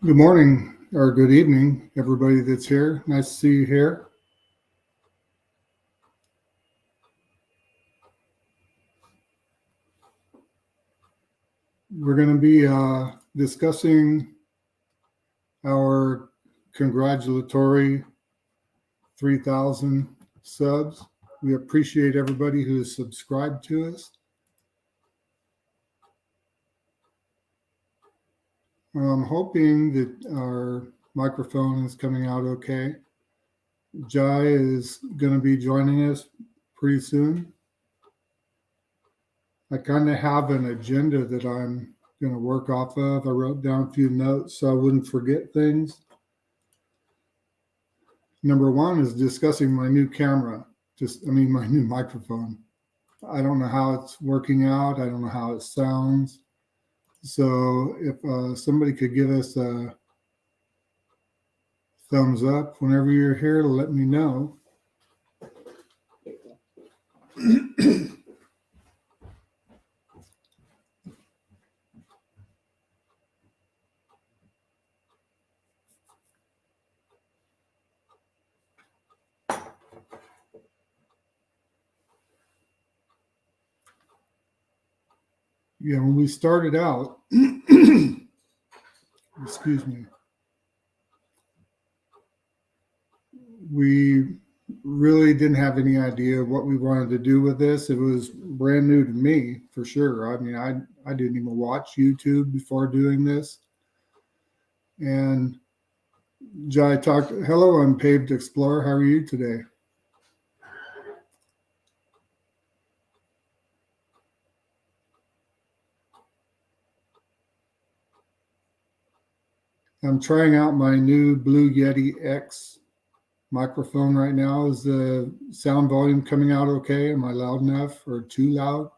Good morning or good evening, everybody that's here. Nice to see you here. We're going to be discussing our congratulatory 3,000 subs. We appreciate everybody who has subscribed to us. I'm hoping that our microphone is coming out okay. Jai is going to be joining us pretty soon. I kind of have an agenda that I'm going to work off of. I wrote down a few notes so I wouldn't forget things. Number one is discussing my new camera, my new microphone. I don't know how it's working out. I don't know how it sounds. So if somebody could give us a thumbs up whenever you're here to let me know. Yeah, when we started out, excuse me, we really didn't have any idea what we wanted to do with this. It was brand new to me, for sure. I mean, I didn't even watch YouTube before doing this. And Jai talked, hello, I'm Paved Explorer. How are you today? I'm trying out my new Blue Yeti X microphone right now. Is the sound volume coming out okay? Am I loud enough or too loud?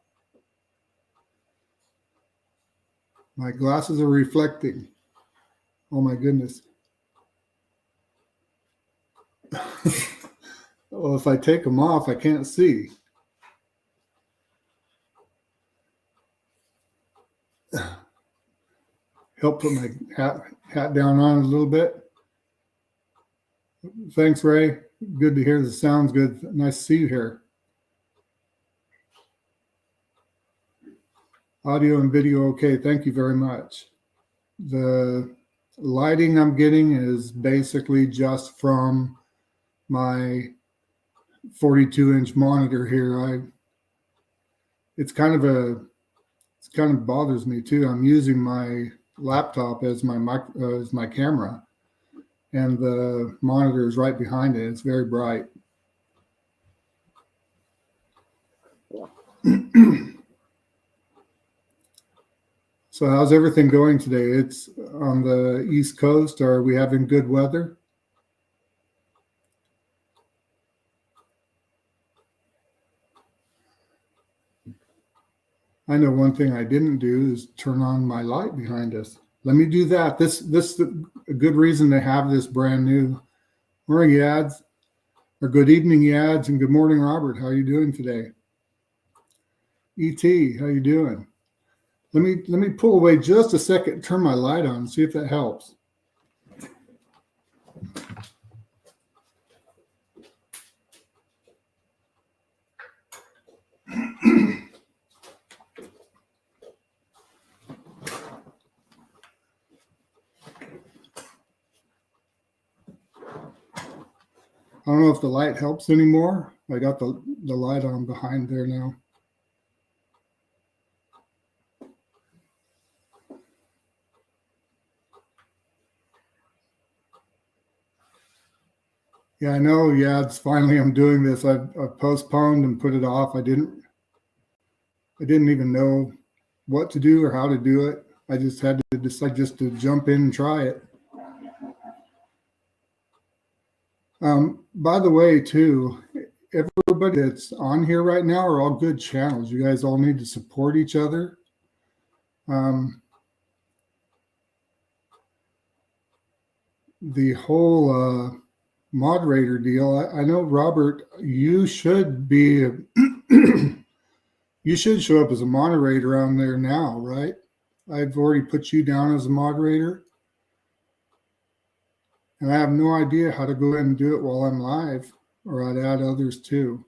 My glasses are reflecting. Oh my goodness. Well, if I take them off, I can't see. Help put my hat down on a little bit. Thanks, Ray. Good to hear. The sound's good. Nice to see you here. Audio and video okay. Thank you very much. The lighting I'm getting is basically just from my 42-inch monitor here. It kind of bothers me too. I'm using my laptop as my camera, and the monitor is right behind it. It's very bright. So how's everything going today? It's on the East Coast. Are we having good weather? I know one thing I didn't do is turn on my light behind us. Let me do that. This is a good reason to have this brand new. Morning, Yads, or good evening, Yads, and good morning, Robert. How are you doing today? E.T., how you doing? Let me pull away just a second, turn my light on, see if that helps. I don't know if the light helps anymore. I got the light on behind there now. Yeah, I know. Yeah, it's finally I'm doing this. I've postponed and put it off. I didn't even know what to do or how to do it. I just had to decide just to jump in and try it. By the way, too, everybody that's on here right now are all good channels. You guys all need to support each other. The whole moderator deal, I know, Robert, you should be, you should show up as a moderator on there now, right? I've already put you down as a moderator. And I have no idea how to go ahead and do it while I'm live, or I'd add others too.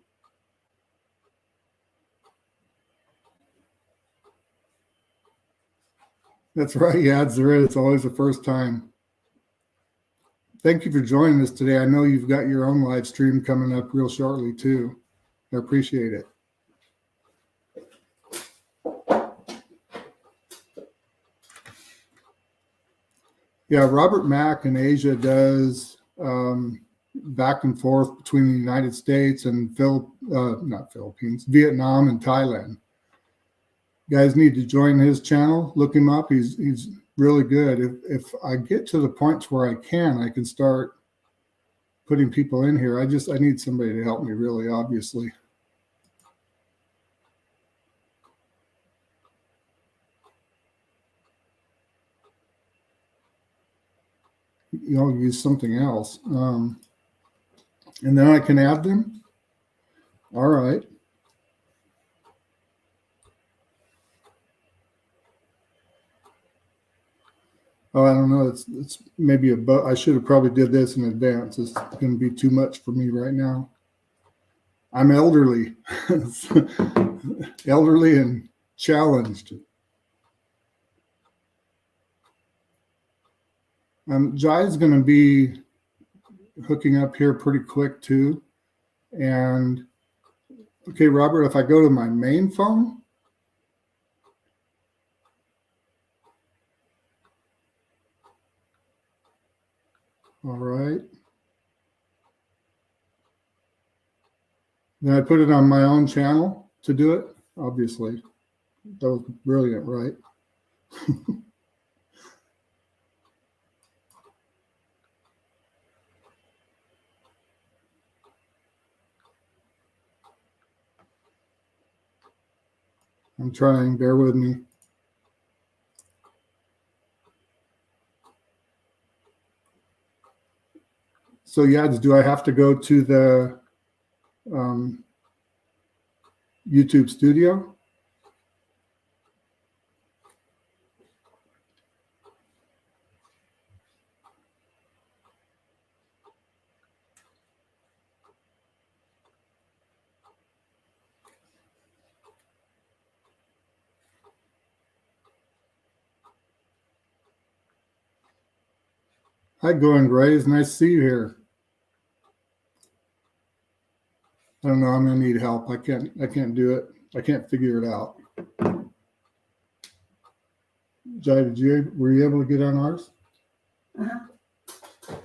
That's right. Yeah, there is. It's always the first time. Thank you for joining us today. I know you've got your own live stream coming up real shortly too. I appreciate it. Yeah, Robert Mack in Asia does back and forth between the United States and not Philippines, Vietnam and Thailand. You guys need to join his channel. Look him up. He's really good. If I get to the point where I can start putting people in here. I need somebody to help me, really, obviously. Use something else. And then I can add them. All right. Oh, I don't know. It's maybe I should have probably did this in advance. It's going to be too much for me right now. I'm elderly, elderly and challenged. Jai's going to be hooking up here pretty quick too. And okay, Robert, if I go to my main phone, all right. Then I put it on my own channel to do it, obviously. That was brilliant, right? I'm trying, bear with me. So yeah, do I have to go to the YouTube studio? Hi, Going Grays. Nice to see you here. I don't know. I'm gonna need help. I can't do it. I can't figure it out. Jai, were you able to get on ours?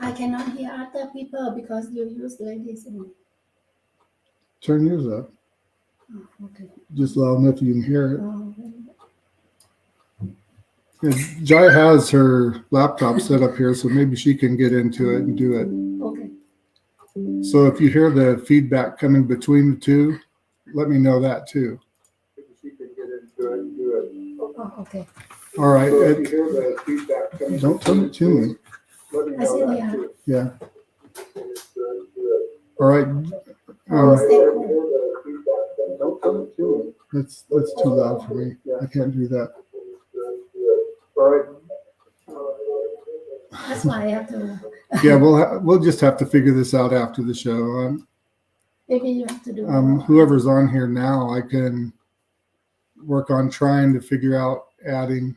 I cannot hear other people because you use like this. Turn yours up. Oh, okay. Just loud enough you can hear it. Oh, Yeah, Jai has her laptop set up here, so maybe she can get into it and do it. okay. So if you hear the feedback coming between the two, let me know that too. She can get into it and do it. Oh, okay. All right. So if you hear the feedback coming, don't turn it to me. Let me know that too. Yeah. All right. Don't turn it to me. That's too loud for me. I can't do that. All right. That's why I have to. Yeah, we'll just have to figure this out after the show. Maybe you have to do. Whoever's on here now, I can work on trying to figure out adding.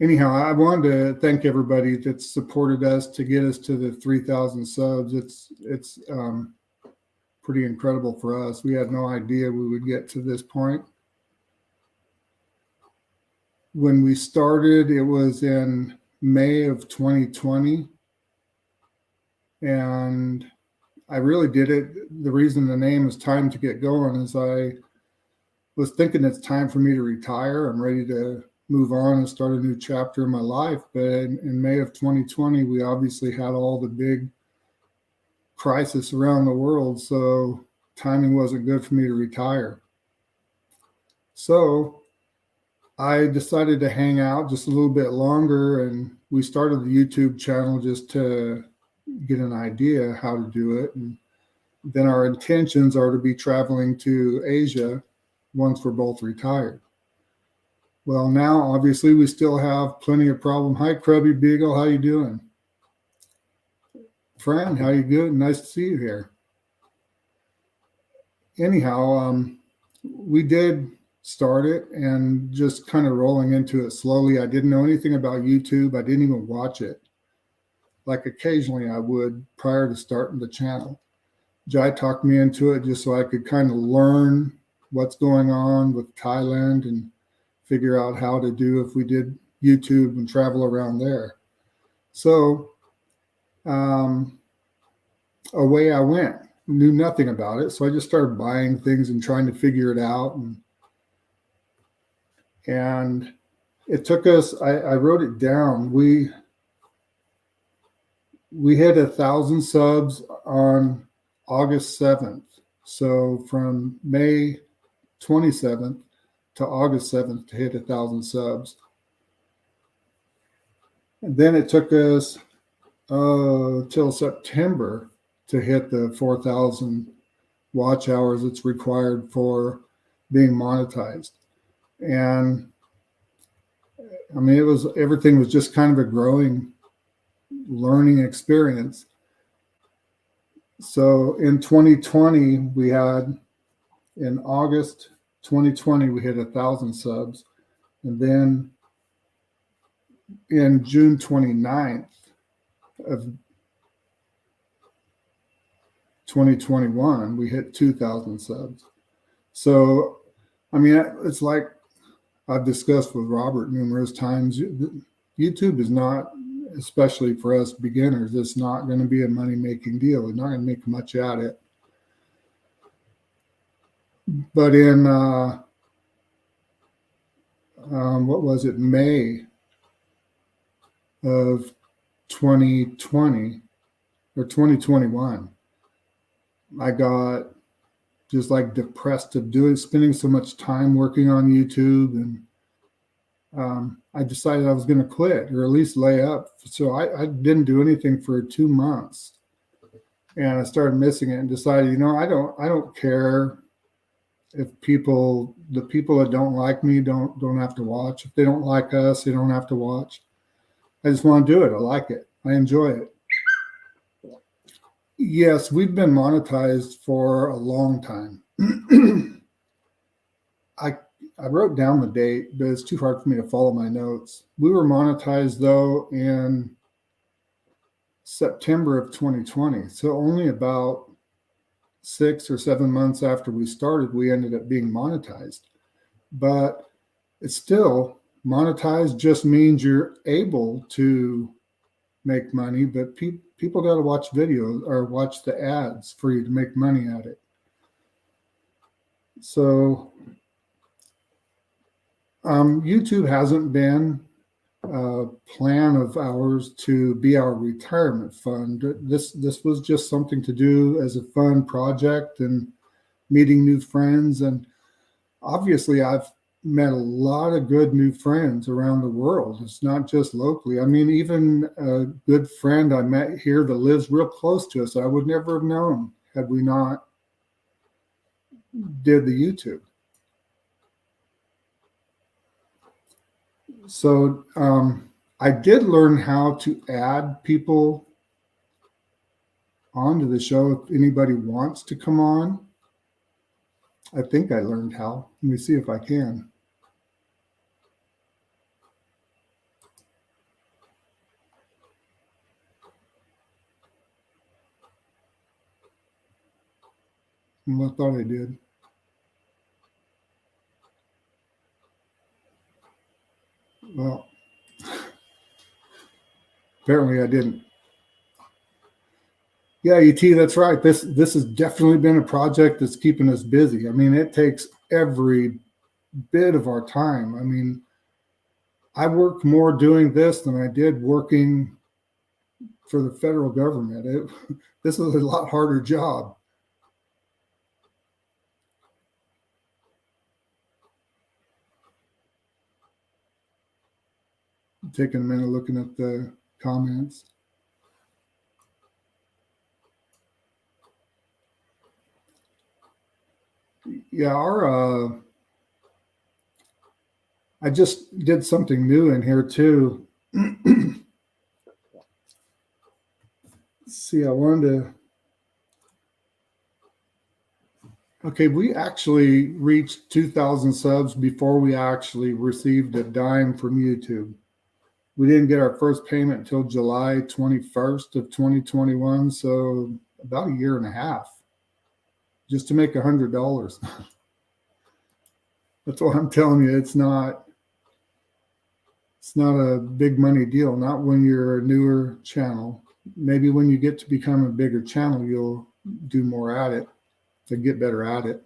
Anyhow, I wanted to thank everybody that supported us to get us to the 3,000 subs. It's pretty incredible for us. We had no idea we would get to this point. When we started, it was in May of 2020. And I really did it. The reason the name is Time to Get Going is I was thinking it's time for me to retire. I'm ready to move on and start a new chapter in my life. But in May of 2020, we obviously had all the big crisis around the world. So timing wasn't good for me to retire. So I decided to hang out just a little bit longer, and we started the YouTube channel just to get an idea how to do it. And then our intentions are to be traveling to Asia once we're both retired. Well, now obviously we still have plenty of problem. Hi, Krubby Beagle, how you doing? Fran, how you good? Nice to see you here. Anyhow, we did start it and just kind of rolling into it slowly. I didn't know anything about YouTube. I didn't even watch it. Like occasionally I would prior to starting the channel. Jai talked me into it just so I could kind of learn what's going on with Thailand and figure out how to do if we did YouTube and travel around there. So away I went. Knew nothing about it, so I just started buying things and trying to figure it out. And it took us. I wrote it down. We hit 1,000 subs on August 7th. So from May 27th to August 7th to hit 1,000 subs. And then it took us till September to hit the 4,000 watch hours that's required for being monetized. And I mean, everything was just kind of a growing learning experience. So in 2020, in August 2020, we hit 1,000 subs. And then in June 29th of 2021, we hit 2,000 subs. So, I mean, it's like I've discussed with Robert numerous times. YouTube is not, especially for us beginners, it's not going to be a money-making deal. We're not going to make much at it. But in, what was it, May of 2020 or 2021, I got just like depressed of spending so much time working on YouTube. And I decided I was going to quit or at least lay up. So I didn't do anything for 2 months. And I started missing it and decided, I don't care if the people that don't like me don't have to watch. If they don't like us, they don't have to watch. I just want to do it. I like it. I enjoy it. Yes, we've been monetized for a long time. I wrote down the date, but it's too hard for me to follow my notes. We were monetized, though, in September of 2020. So only about 6 or 7 months after we started, we ended up being monetized. But it's still monetized just means you're able to make money, but people got to watch videos or watch the ads for you to make money at it. So YouTube hasn't been a plan of ours to be our retirement fund. This was just something to do as a fun project and meeting new friends. And obviously I've met a lot of good new friends around the world. It's not just locally. I mean, even a good friend I met here that lives real close to us, I would never have known had we not did the YouTube. So I did learn how to add people onto the show if anybody wants to come on. I think I learned how. Let me see if I can. Well, I thought I did. Well, apparently I didn't. Yeah, ET, that's right. This has definitely been a project that's keeping us busy. I mean, it takes every bit of our time. I mean, I worked more doing this than I did working for the federal government. This is a lot harder job. Taking a minute looking at the comments. Yeah, I just did something new in here too. See, I wanted to. Okay, we actually reached 2,000 subs before we actually received a dime from YouTube. We didn't get our first payment until July 21st of 2021, so about a year and a half just to make $100. That's what I'm telling you. It's not a big money deal, not when you're a newer channel. Maybe when you get to become a bigger channel, you'll do more at it to get better at it.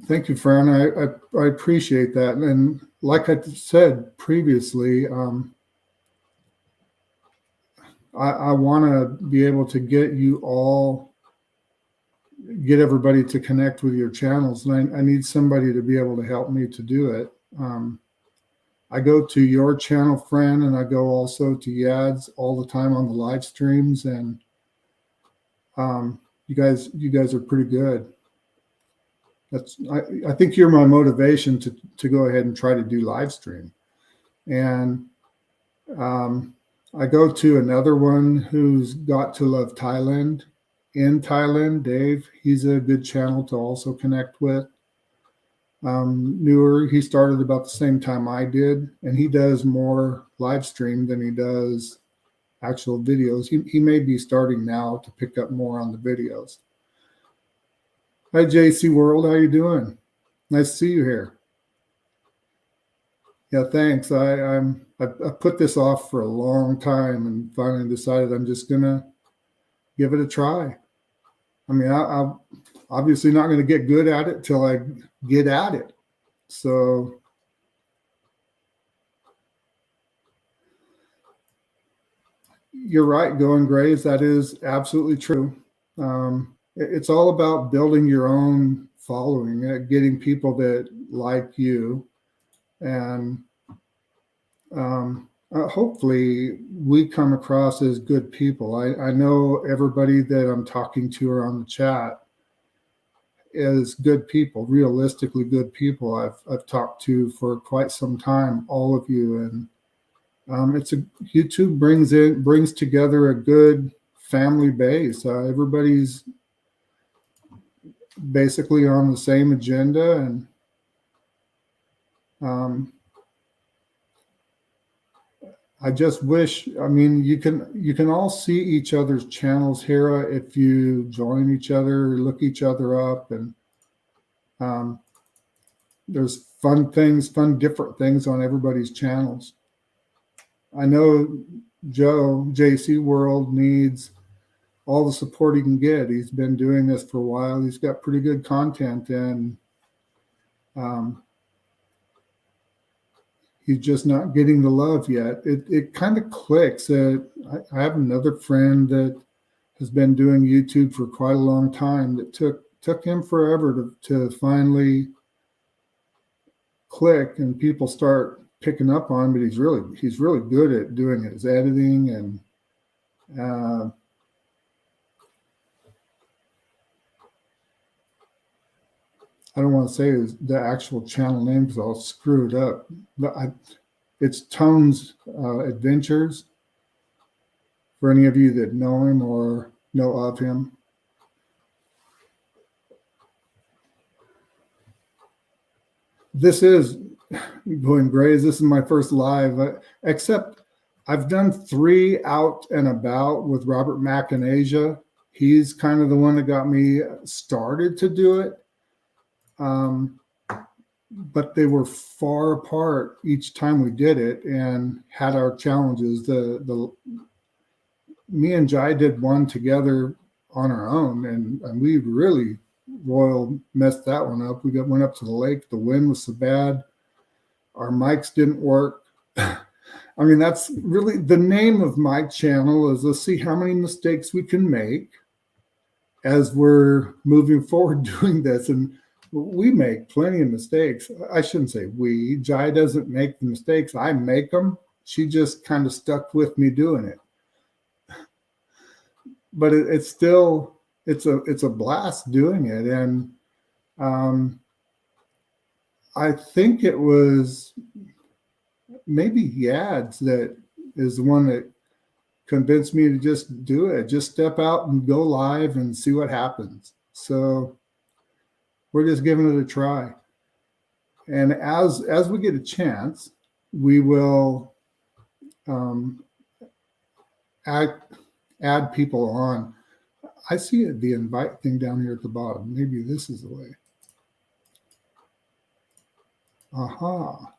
Thank you, Fran. I appreciate that. And like I said previously, I want to be able to get everybody to connect with your channels. And I need somebody to be able to help me to do it. I go to your channel, Fran, and I go also to Yad's all the time on the live streams. And you guys are pretty good. I think you're my motivation to go ahead and try to do live stream. And I go to another one who's got to love Thailand in Thailand, Dave. He's a good channel to also connect with. Newer, he started about the same time I did, and he does more live stream than he does actual videos. He may be starting now to pick up more on the videos. Hi, JC World. How you doing? Nice to see you here. Yeah, thanks. I put this off for a long time and finally decided I'm just gonna give it a try. I mean, I'm obviously not going to get good at it till I get at it. So you're right, Going Grays. That is absolutely true. It's all about building your own following, getting people that like you, and hopefully we come across as good people. I know everybody that I'm talking to or on the chat is good people, realistically good people. I've talked to for quite some time, all of you, and YouTube brings together a good family base. Everybody's basically on the same agenda, and I just wish, I mean, you can all see each other's channels here if you join each other, look each other up, and there's fun different things on everybody's channels. I know Joe, JC World, needs all the support he can get. He's been doing this for a while. He's got pretty good content, and he's just not getting the love yet. It kind of clicks. I have another friend that has been doing YouTube for quite a long time that took him forever to finally click and people start picking up on, but he's really good at doing his editing, and I don't want to say the actual channel name because I'll screw it up, but it's Tone's Adventures, for any of you that know him or know of him. This is Going Grays. This is my first live, except I've done 3 out and about with Robert Mack in Asia. He's kind of the one that got me started to do it. But they were far apart each time we did it and had our challenges. Me and Jai did one together on our own, and we really royal messed that one up. We went up to the lake. The wind was so bad. Our mics didn't work. I mean, that's really the name of my channel is let's see how many mistakes we can make as we're moving forward doing this. And we make plenty of mistakes. I shouldn't say we. Jai doesn't make the mistakes. I make them. She just kind of stuck with me doing it. But it's still it's a blast doing it. And I think it was maybe Yads that is the one that convinced me to just do it. Just step out and go live and see what happens. So we're just giving it a try. And as we get a chance, we will add people on. I see the invite thing down here at the bottom. Maybe this is the way. Aha.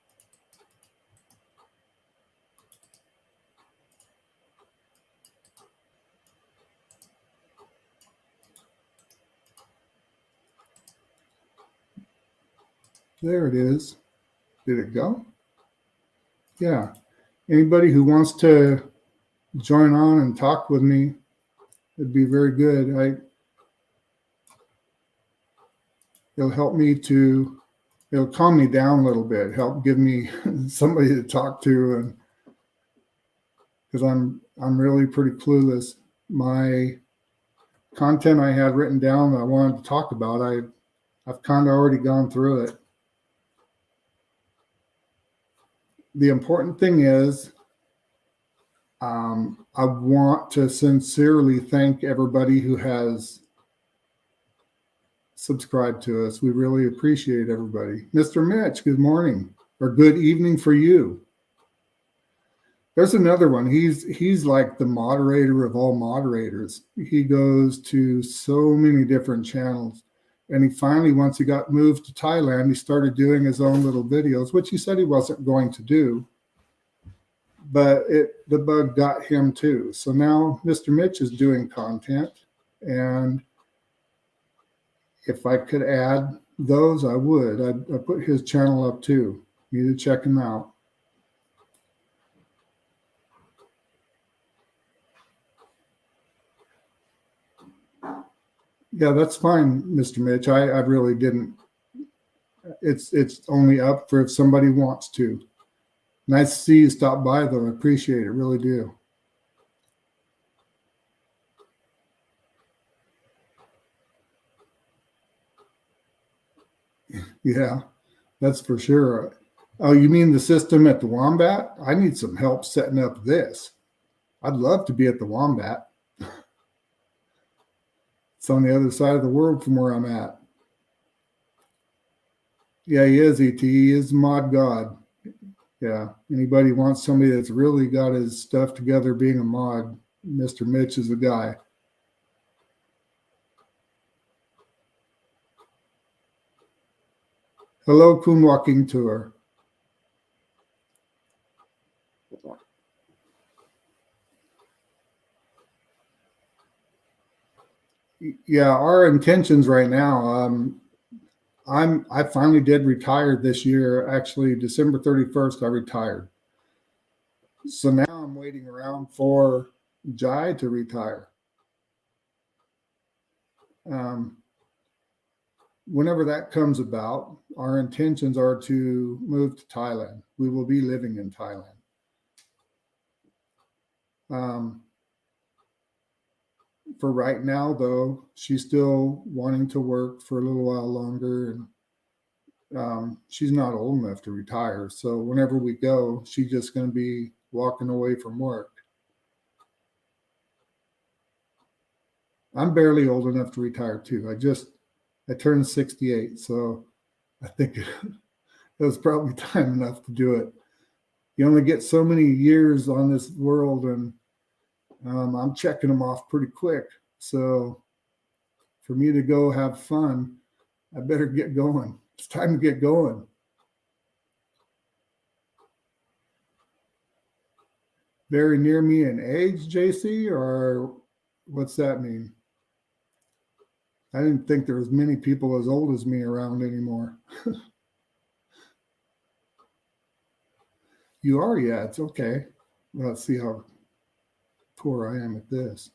There it is. Did it go? Yeah. Anybody who wants to join on and talk with me, it'd be very good. It'll help me to, it'll calm me down a little bit, help give me somebody to talk to, and because I'm really pretty clueless. My content I had written down that I wanted to talk about, I've kind of already gone through it. The important thing is, I want to sincerely thank everybody who has subscribed to us. We really appreciate everybody. Mr. Mitch, good morning or good evening for you. There's another one. He's like the moderator of all moderators. He goes to so many different channels. And he finally, once he got moved to Thailand, he started doing his own little videos, which he said he wasn't going to do. But the bug got him too. So now Mr. Mitch is doing content. And if I could add those, I would. I'd put his channel up too. You need to check him out. Yeah, that's fine, Mr. Mitch. I really didn't. It's only up for if somebody wants to. Nice to see you stop by, though. I appreciate it. Really do. Yeah, that's for sure. Oh, you mean the system at the Wombat? I need some help setting up this. I'd love to be at the Wombat. It's on the other side of the world from where I'm at. Yeah, he is, ET. He is mod god. Yeah, anybody wants somebody that's really got his stuff together being a mod, Mr. Mitch is the guy. Hello, Coon Walking Tour. Yeah, our intentions right now, I finally did retire this year. Actually, December 31st, I retired. So now I'm waiting around for Jai to retire. Whenever that comes about, our intentions are to move to Thailand. We will be living in Thailand. For right now, though, she's still wanting to work for a little while longer, and she's not old enough to retire. So whenever we go, she's just going to be walking away from work. I'm barely old enough to retire too. I turned 68, so I think it was probably time enough to do it. You only get so many years on this world, and I'm checking them off pretty quick. So for me to go have fun, I better get going. It's time to get going. Very near me in age, JC, or what's that mean? I didn't think there was many people as old as me around anymore. You are? Yeah, it's okay. Let's see how poor I am at this.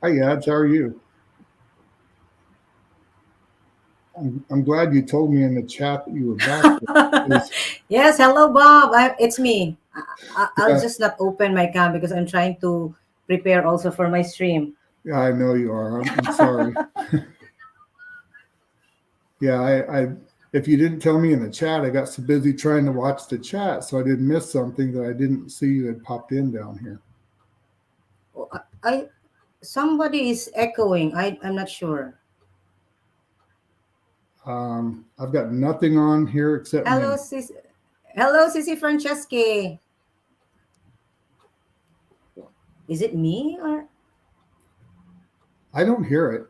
Hi, Yads. How are you? I'm glad you told me in the chat that you were back. Yes, hello, Bob. It's me. I'll just not open my cam because I'm trying to prepare also for my stream. Yeah, I know you are. I'm sorry. Yeah, I if you didn't tell me in the chat, I got so busy trying to watch the chat, so I didn't miss something that I didn't see you had popped in down here. Oh, somebody is echoing. I'm not sure. I've got nothing on here except Hello, me. sis. Hello, Sissy Franceschi. Is it me or I don't hear it.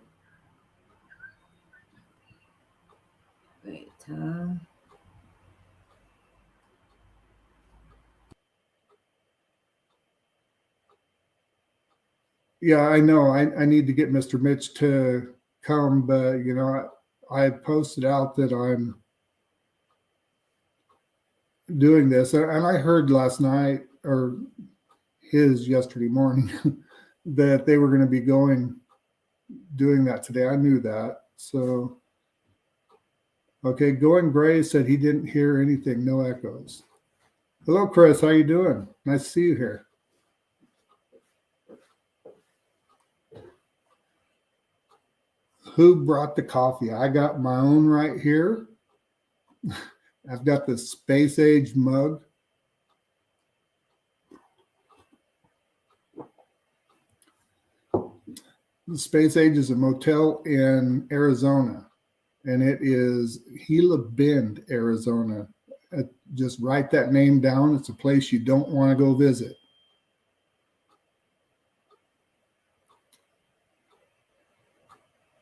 wait? Yeah, I know. I need to get Mr. Mitch to come, but you know, I posted out that I'm doing this, and I heard last night or his yesterday morning that they were going to be doing that today. I knew that. So, okay, Going Gray said he didn't hear anything, no echoes. Hello, Chris. How you doing? Nice to see you here. Who brought the coffee? I got my own right here. I've got the space age mug. The Space Age is a motel in Arizona, and it is Gila Bend, Arizona. Just write that name down. It's a place you don't want to go visit.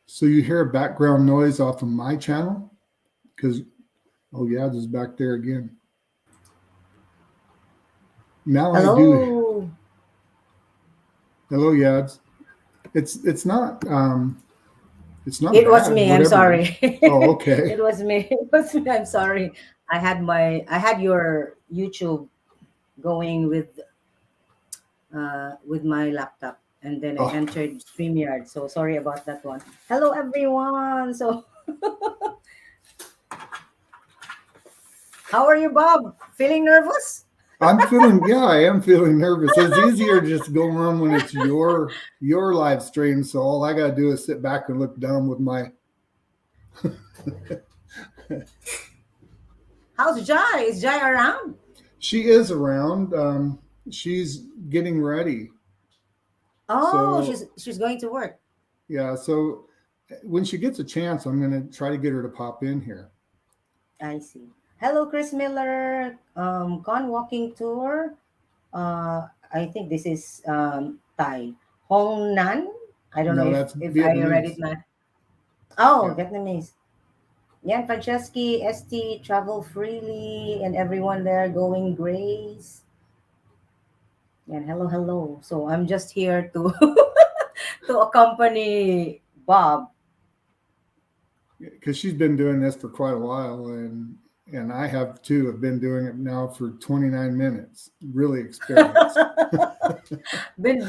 So you hear background noise off of my channel? Because, oh yeah, this is back there again. Now I do. Hello. Hello, Yads. It's not It was bad, me. I'm whatever it is. sorry. Oh, okay. It was me. It was me. I'm sorry. I had your YouTube going with my laptop, and then I Oh, entered StreamYard. So sorry about that one. Hello, everyone. So how are you, Bob? Feeling nervous? I am feeling nervous. It's easier to just go on when it's your live stream. So all I gotta do is sit back and look dumb with my How's Jai? Is Jai around? She is around. She's getting ready. Oh, So she's going to work. yeah, so when she gets a chance, I'm gonna try to get her to pop in here. I see. Hello, Chris Miller. Con walking tour. I think this is Thai. Hong Nan. I don't know No, that's if I read it Vietnamese. right. Oh, Yeah. Vietnamese. Yan Franceschi, ST, travel freely, and everyone there going Grace. And hello, hello. So I'm just here to to accompany Bob. Because she's been doing this for quite a while, and I have too. I've been doing it now for 29 minutes. Really experienced. Been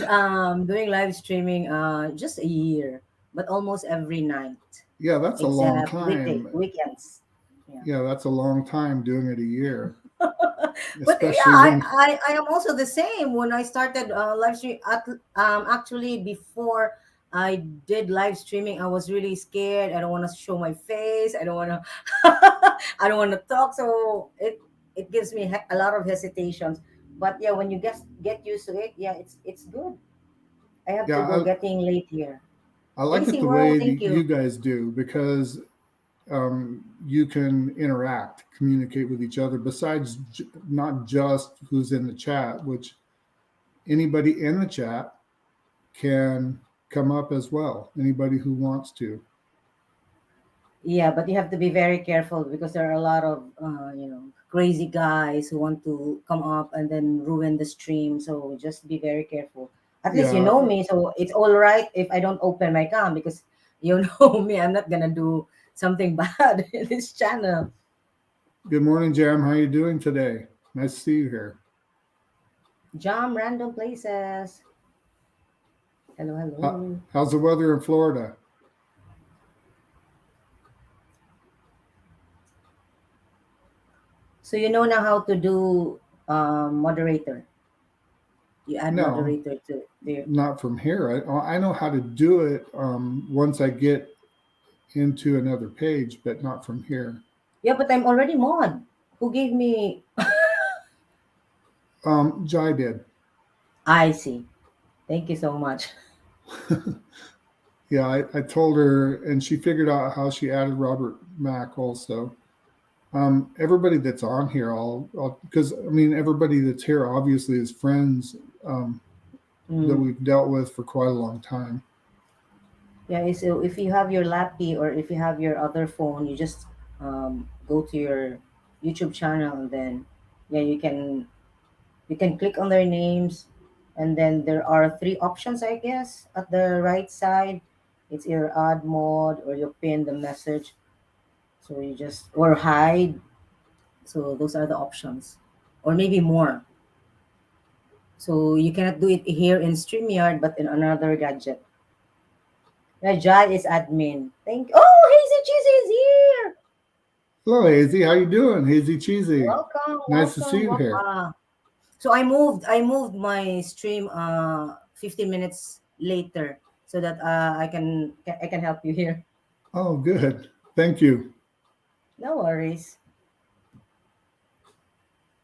doing live streaming just a year, but almost every night, Yeah, that's a long except time. weekends. Yeah. Yeah, that's a long time doing it a year. But yeah, Especially when I am also the same. When I started live stream, actually before I did live streaming, I was really scared. I don't want to show my face. I don't want to. I don't want to talk. So it gives me a lot of hesitations. But yeah, when you get used to it, yeah, it's good. I have to go yeah, getting late here. I like it Daisy the World, way thank that you you. guys do because you can interact, communicate with each other. Besides, not just who's in the chat, which anybody in the chat can come up as well. Anybody who wants to. Yeah, but you have to be very careful because there are a lot of crazy guys who want to come up and then ruin the stream. So just be very careful. At least you know Yeah. me, so it's all right if I don't open my cam because you know me. I'm not gonna do something bad in this channel. Good morning, Jam. How you doing today? Nice to see you here. Jam random places. Hello, hello. How's the weather in Florida? So you know now how to do moderator. You add No, moderator to there. not from here. I know how to do it once I get into another page, but not from here. Yeah, but I'm already mod. Who gave me? Jai did. I see. Thank you so much. Yeah, I told her, and she figured out how she added Robert Mack also. Everybody that's on here, because I mean, everybody that's here obviously is friends that Mm. we've dealt with for quite a long time. Yeah, so if you have your lappy or if you have your other phone, you just go to your YouTube channel and then yeah, you can click on their names, and then there are three options, I guess, at the right side. It's either add mod or you pin the message. So you just or hide. So those are the options, or maybe more. So you cannot do it here in StreamYard, but in another gadget. Yeah, Jai is admin. Thank. Oh, Hazy Cheesy is here. Hello, Hazy. How you doing, Hazy Cheesy? Welcome, Nice to see welcome, you welcome. here. So I moved my stream 15 minutes later so that I can help you here. Oh, good. Thank you. No worries.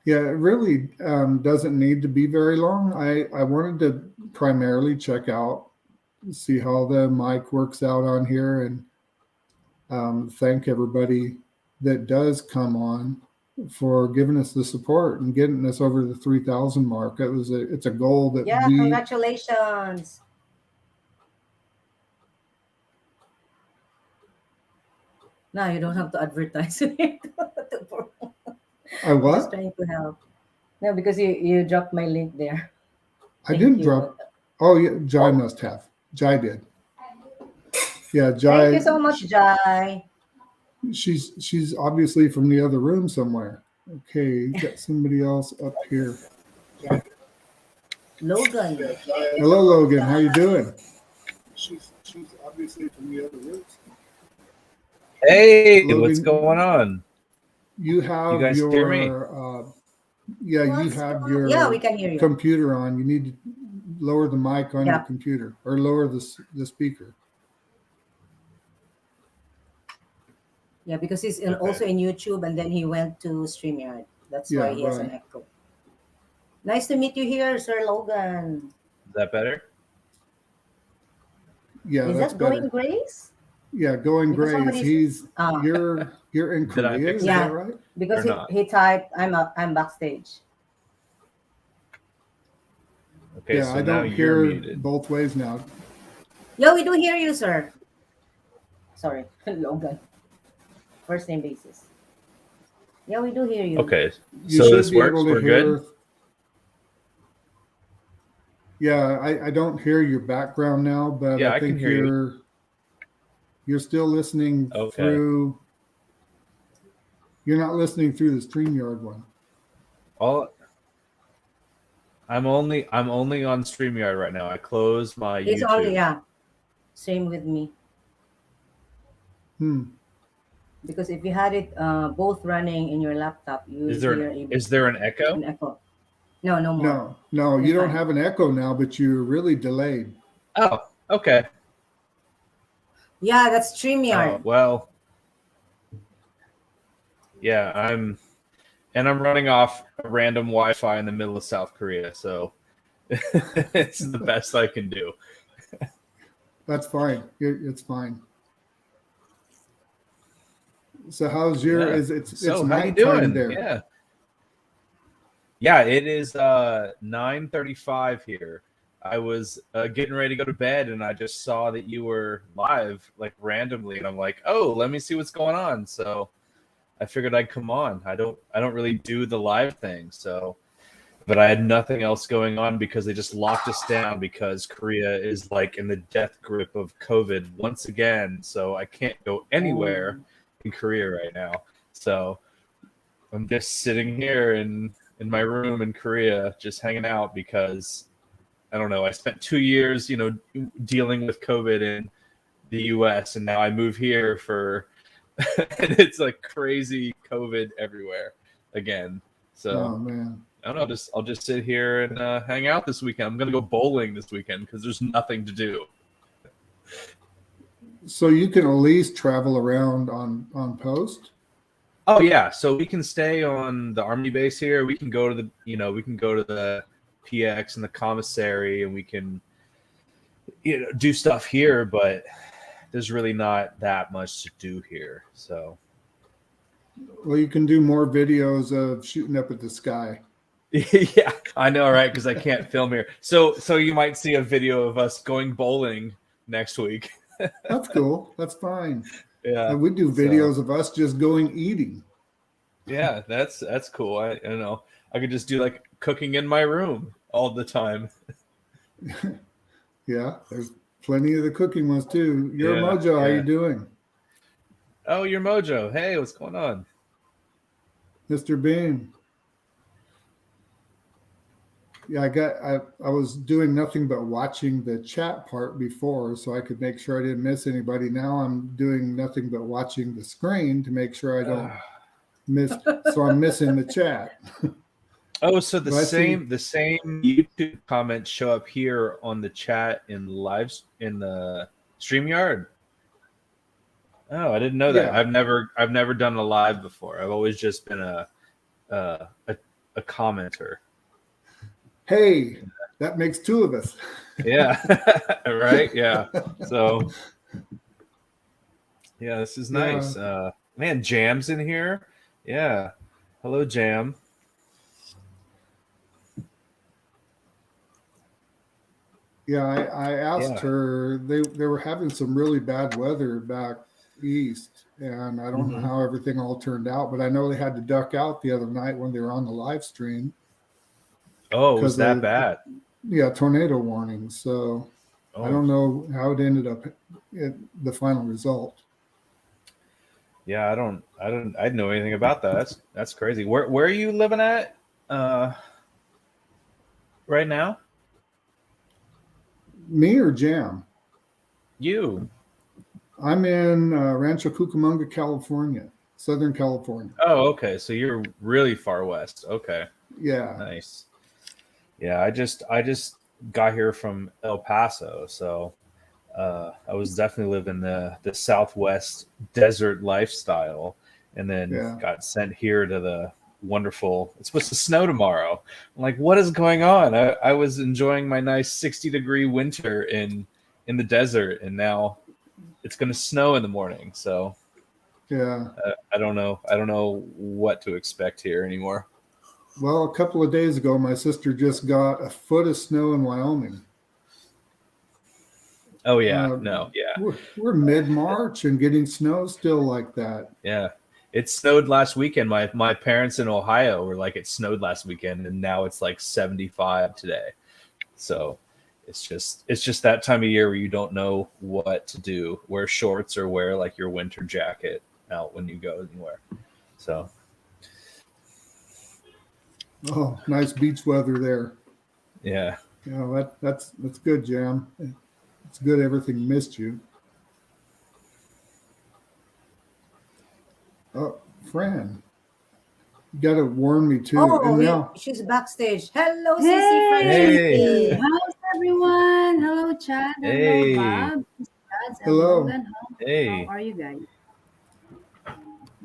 Yeah, it really doesn't need to be very long. I wanted to primarily check out, see how the mic works out on here, and thank everybody that does come on for giving us the support and getting us over the 3,000 mark. It's a goal that Yeah, we congratulations. Now you don't have to advertise it. I I'm just what? trying to help. No, because you dropped my link there. I Thank didn't you about drop. that. Oh yeah, Jai must have. Jai did. Yeah, Thank you Jai. so much, Jai. She's obviously from the other room somewhere. Okay, got somebody else up here. Logan. Hello, Logan. How you doing? She's obviously from the other room. Hey, what's Logan, going on? you You have guys hear me? your yeah, you What's have going on? Yeah, we your can hear you. computer on. You need to lower the mic on your Yeah. computer or lower the speaker. Yeah, because he's Okay. also in YouTube and then he went to StreamYard. That's Yeah, why he has an right. echo. Nice to meet you here, Sir Logan. Is that better? Yeah, Is that's that Going better. Grace? Yeah, going Because Grays. somebody's You're in Did I Korea, fix is it? that yeah, right? because Or he, not? he typed I'm backstage. Okay, Yeah, so I now don't you're hear muted. both ways now. Yeah, we do hear you, sir. Sorry, Logan. First name basis. Yeah, we do hear you. Okay, You so should this be works. able to We're good. hear. Yeah, I don't hear your background now, but Yeah, I I can think hear you. you're still listening Okay. through. You're not listening through the StreamYard one. All I'm only on StreamYard right now. I closed my It's only YouTube. same with me. Hmm. Because if you had it both running in your laptop, you Is you're able there to an echo? an echo. No, no more. No, You're you don't fine. have an echo now, but you're really delayed. Oh, okay. Yeah, that's Oh, StreamYard. well, yeah, I'm running off a random Wi-Fi in the middle of South Korea, so it's the best I can do. That's fine. It's fine. So how's your? Yeah. It's So how you nighttime doing? there. Yeah. Yeah, it is 9:35 here. I was getting ready to go to bed and I just saw that you were live like randomly and I'm like, "Oh, let me see what's going on." So I figured I'd come on. I don't really do the live thing, so but I had nothing else going on because they just locked us down because Korea is like in the death grip of COVID once again. So I can't go anywhere in Korea right now. So I'm just sitting here in my room in Korea, just hanging out because I don't know. I spent 2 years, dealing with COVID in the U.S. and now I move here for, and it's like crazy COVID everywhere again. So Oh man. I don't know. I'll just sit here and hang out this weekend. I'm gonna go bowling this weekend because there's nothing to do. So you can at least travel around on post. Oh yeah, so we can stay on the army base here. We can go to we can go to the PX and the commissary, and we can do stuff here. But there's really not that much to do here. So Well, you can do more videos of shooting up at the sky. yeah, I know, right? Because I can't film here. So you might see a video of us going bowling next week. That's cool. That's fine. Yeah, And we do videos of us just going eating. yeah, that's cool. I don't know. I could just do like cooking in my room all the time. Yeah, there's plenty of the cooking ones too. Your Yeah, Mojo, how yeah. you doing? Oh, your Mojo. Hey, what's going on? Mr. Bean. Yeah, I was doing nothing but watching the chat part before so I could make sure I didn't miss anybody. Now I'm doing nothing but watching the screen to make sure I don't miss, so I'm missing the chat. Oh, so the But I see- same YouTube comments show up here on the chat in the StreamYard. Oh, I didn't know that. Yeah. I've never done a live before. I've always just been a commenter. Hey, that makes two of us. Yeah. Right? Yeah. So yeah, this is nice. Man, Jam's in here. Yeah. Hello, Jam. Yeah, I asked Yeah. her. They were having some really bad weather back east, and I don't know Mhm. how everything all turned out, but I know they had to duck out the other night when they were on the live stream. Oh, it was 'Cause that of- bad? Yeah, tornado warning. So Oh. I don't know how it ended up the final result. Yeah, I didn't know anything about that. That's crazy. Where are you living at right now? Me or Jam? You. I'm in Rancho Cucamonga, California, Southern California. Oh, okay. So you're really far west. Okay. Yeah, Nice. Yeah, I just got here from El Paso, so I was definitely living the Southwest desert lifestyle, and then Yeah. got sent here to the wonderful. It's supposed to snow tomorrow. I'm like, what is going on? I was enjoying my nice 60-degree winter in the desert, and now it's going to snow in the morning. So yeah. I don't know what to expect here anymore. Well, a couple of days ago, my sister just got a foot of snow in Wyoming. Oh yeah, Uh, no, yeah. We're mid-March and getting snow still like that. Yeah. It snowed last weekend. My parents in Ohio were like, it snowed last weekend, and now it's like 75 today. So it's just that time of year where you don't know what to do. Wear shorts or wear like your winter jacket out when you go anywhere. So Oh, nice beach weather there. yeah. Yeah, that's good, Jam. It's good everything missed you. Oh, Fran, you got to warn me too. Oh, And now, she's backstage. Hello, Hey! Sissy Hey. Francisci. How's everyone? Hello, Chad. Hey. Hello, Bob. Chad, Hello. Logan. Hey. How are you guys?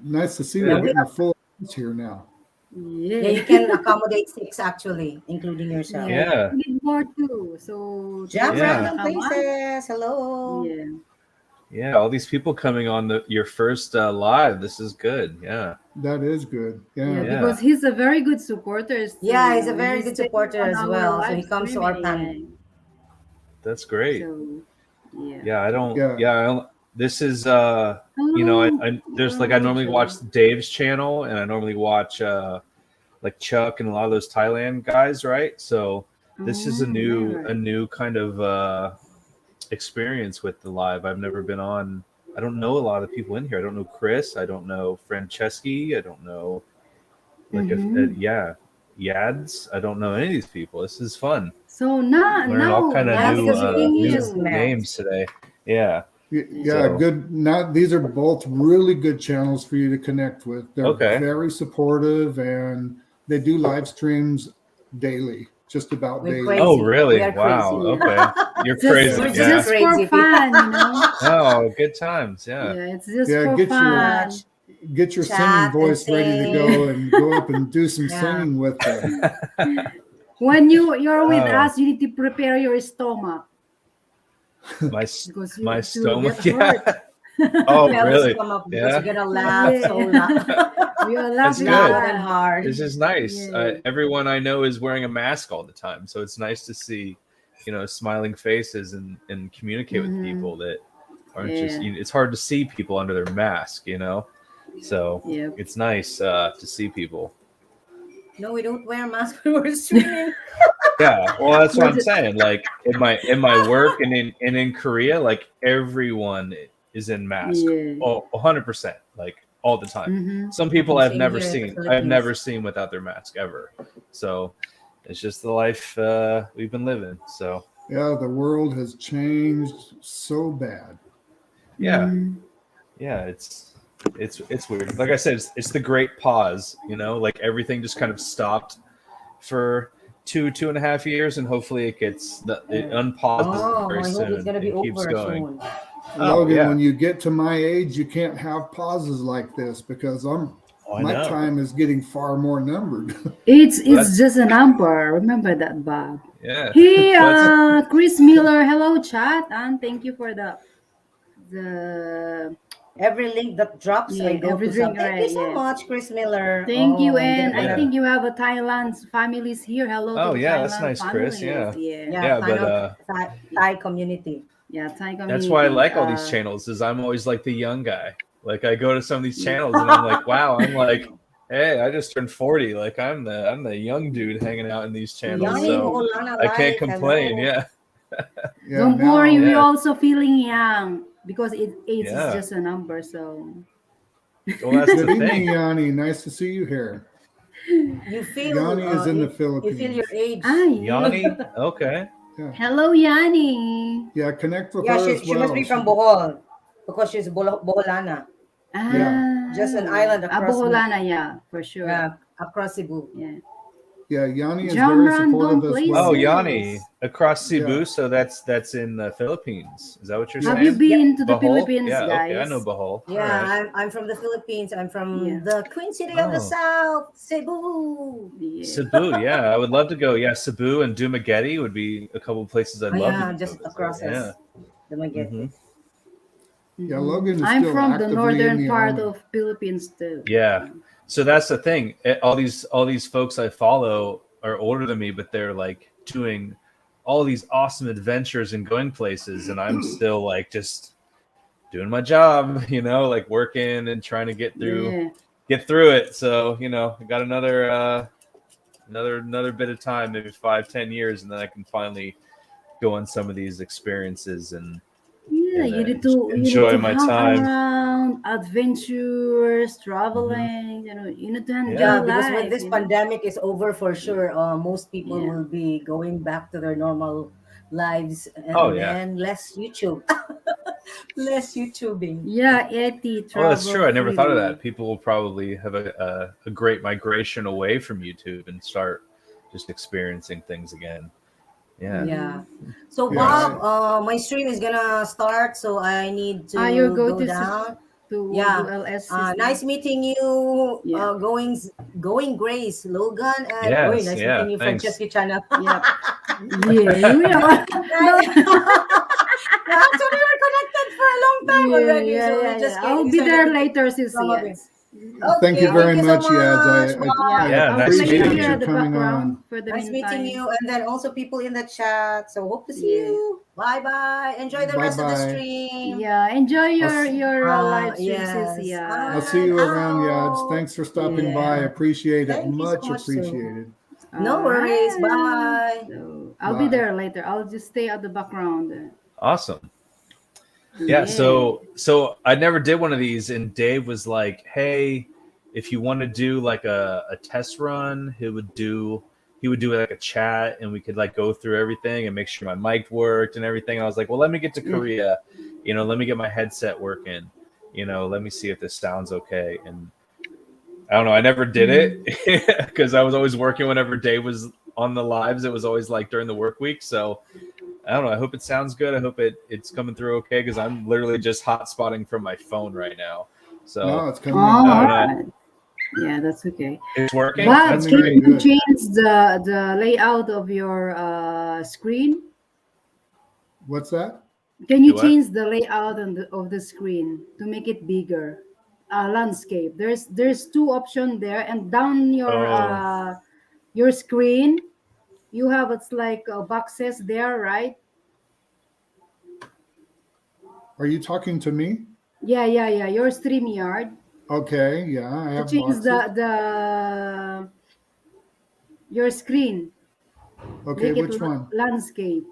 nice to see Yeah, we're we getting a full house here now. Yeah, Yeah. you can accommodate 6 actually, including yourself. Yeah. We need more too. So Jump Yeah. random places. Hello. Yeah. Yeah, all these people coming on your first live. This is good. Yeah. That is good. Yeah, Yeah. Yeah. because he's a very good supporter. Yeah, he's a so very he's good staying supporter on as our well. So live he comes to our streaming, panel. That's great. So, yeah. Yeah, I don't Yeah. yeah, I don't, this is Hello. I there's like I normally Hello, watch Dave's channel, and I normally watch like Chuck and a lot of those Thailand guys, right? So this is a new kind of experience with the live. I've never been on. I don't know a lot of people in here. I don't know Chris. I don't know Franceschi. I don't know Yads. I don't know any of these people. This is fun. So now, Learn all kind of yeah, new, because we new just met. names today. Yeah. Yeah, So- good. Now these are both really good channels for you to connect with. They're Okay. very supportive and they do live streams daily. just about We're daily. crazy. Oh, really? We are Wow. crazy. Okay. You're Just, crazy. We're it's just Yeah. just crazy. for fun, you know. Oh, good times. Yeah, Yeah. it's just Yeah, for get your- fun. Get your Chat singing and voice ready to sing. go and go up and do some Yeah. singing with them. When you're with Oh. us, you need to prepare your stomach My because you my to stomach. get hurt. Yeah. Oh, Bells really? come up because Yeah. you're gonna laugh Yeah. so loud, We are That's laughing good. loud and hard. hard. This is nice. Yeah. Everyone I know is wearing a mask all the time, so it's nice to see, smiling faces and communicate with Mhm. people that aren't just. Yeah. It's hard to see people under their mask, So Yep. it's nice to see people. No, we don't wear masks when we're streaming. Yeah, well, that's what I'm Was it- saying. Like in my work and in Korea, like everyone is in mask. Yeah. Oh, 100%, like all the time. Mhm. Some people I've Same never here in the seen. I've Philippines. never seen without their mask ever. So it's just the life we've been living. So Yeah, the world has changed so bad. yeah, Mhm. yeah, it's weird. Like I said, it's the great pause. Like everything just kind of stopped for 2.5 years, and hopefully it unpauses Oh, very I hope soon it's gonna be and keeps over going. soon. Oh, Logan, yeah. when you get to my age, you can't have pauses like this because Oh, I my know. time is getting far more numbered. It's that's- just a number. Remember that, Bob. Yeah. Hey, Well, that's- Chris Miller. Hello, chat, and thank you for the Every link that drops, Yeah, I go to everything, some. Thank you right, so yeah. much, Chris Miller. Thank you, I'm and gonna- I think you have a Thailand families here. Hello Oh, to the yeah, Thailand that's nice, Chris, families. yeah, Yeah, but, Thai community. Yeah, Thai community. That's why I like all these channels. Is I'm always like the young guy. Like I go to some of these channels and I'm like, wow. I'm like, hey, I just turned 40. Like I'm the young dude hanging out in these channels. Yanni So Boholana I can't Live, complain. hello. Yeah. Yeah, Don't now- worry, we're Yeah. also feeling young because age Yeah. is just a number. So Well, that's Good the evening, thing. Yanni. Nice to see you here. You feel Yanni is in the you Philippines. feel your age. Yanni. Okay. Hello, Yanni. Yeah, connect with Yeah, her she, as she well. must be from Bohol because she's Boholana. Ah, Just an island across Boholana, yeah, for sure. Yeah, across Cebu. Yeah. Yeah, Yanni is Jam very random supportive as places. well. Oh, Yanni across Cebu. Yeah. So that's in the Philippines. Is that what you're Have saying? you been to the Bohol? Philippines, Yeah. guys? Okay, I know Bohol. Yeah, All right. I'm from the Philippines. I'm from Yeah. the Queen City of the Oh. South, Cebu. Yeah. Cebu, yeah, I would love to go. Yeah, Cebu and Dumaguete would be a couple of places I'd love Yeah, to just go visit. across Yeah. us. The Magete. Mhm. Yeah, Logan is I'm still from the actively in northern the part army. of Philippines too. Yeah. So that's the thing. All these folks I follow are older than me, but they're like doing all these awesome adventures and going places, and I'm still like just doing my job, like working and trying to get through it. So, I got another bit of time, maybe 5-10 years, and then I can finally go on some of these experiences and Yeah, And, you need to enjoy my hang time. around, adventures, traveling. You need to enjoy Yeah, because life. when this pandemic is over for sure, most people Yeah. will be going back to their normal lives and Oh, yeah. then less YouTube. Less YouTubing. Yeah, Eti, Oh, travel. that's true. I never thought of freely. that. People will probably have a great migration away from YouTube and start just experiencing things again. Yeah. Yeah. So Yeah. Bob, my stream is gonna start, so I need to You're going go to down. To Yeah. do LS. Nice meeting you, Yeah. going Grace, Logan, and Yes, nice yeah, meeting you, thanks. Francesca Chana. Yeah. Yeah, we are. Actually, we're connected for a long time already. So we just I'll getting be there started. later, sis. Some of Yes. Thank you Okay, very so much, Yads. Bob. Yeah, I'll nice play meeting here you. at the Coming background on. for the Nice meantime. meeting you, and then also people in the chat. So hope to see Yeah. you. Bye bye. Enjoy the rest of the Bye-bye. stream. Yeah, enjoy your I'll live stream, yes. sis. Yeah. I'll see you around, Out. Yads. Thanks for stopping Yeah. by. Appreciate it. Thank you so Much much, Sue. appreciated. No worries. Alright. Bye. So I'll be Bye. there later. I'll just stay at the background. Awesome. Yeah. So I never did one of these, and Dave was like, "Hey, if you want to do like a test run, he would do like a chat, and we could like go through everything and make sure my mic worked and everything." I was like, "Well, let me get to Korea, let me get my headset working, let me see if this sounds okay." And I don't know, I never did it because I was always working whenever Dave was on the lives. It was always like during the work week. So I don't know. I hope it sounds good. I hope it's coming through okay because I'm literally just hotspotting from my phone right now. So No, it's Oh, coming all in. I don't know. right. Yeah, that's okay. It's working. But That's can great. you Good. change the layout of your screen? What's that? Can you Do what? change the layout of the screen to make it bigger? Landscape. There's two options there, and down Oh, your screen, you have it's like boxes there, right? Are you talking to me? Yeah, yeah, yeah. Your StreamYard Okay, yeah, I to have change boxes. the your screen, Okay, make it which one? landscape.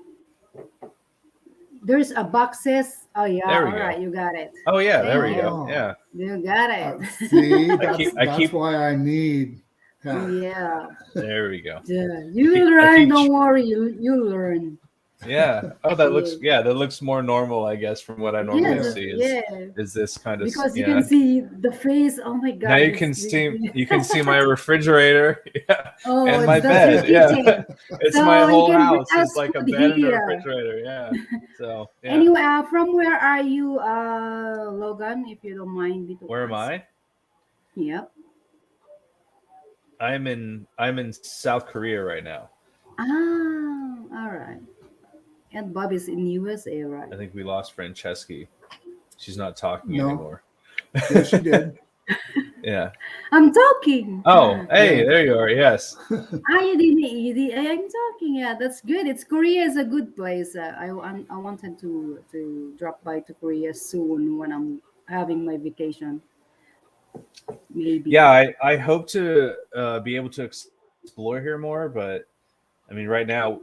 There's a boxes. Oh yeah, there we all go. right, you got it. Oh yeah, there Thank we you. go. Oh, Yeah. You got it. see, I that's keep why I need. Yeah. Yeah. there we go. Yeah. I You keep, I learn, keep don't worry, you learn. Yeah. Oh, that looks more normal, I guess, from what I Yeah, normally Yeah. see. yeah. Is this kind of Because you yeah? can see the face. Oh my Now god. you can see my refrigerator, yeah, Oh, and my that's your bed. Yeah, kitchen. it's my So you whole can bring house. It's us like a food bed and a here. refrigerator. Yeah. So yeah. Anyway, from where are you, Logan, if you don't mind me to Where am ask? I? Yep. I'm in South Korea right now. Ah, all right. And Bob is in USA, right? I think we lost Franceschi. She's not talking No. anymore. Yes, you did. Yeah. I'm talking. Oh, hey, Yeah. there you are. Yes. Ah, I'm talking. Yeah, that's good. It's Korea is a good place. I wanted to drop by to Korea soon when I'm having my vacation. Maybe. Yeah, I hope to be able to explore here more, but I mean, right now,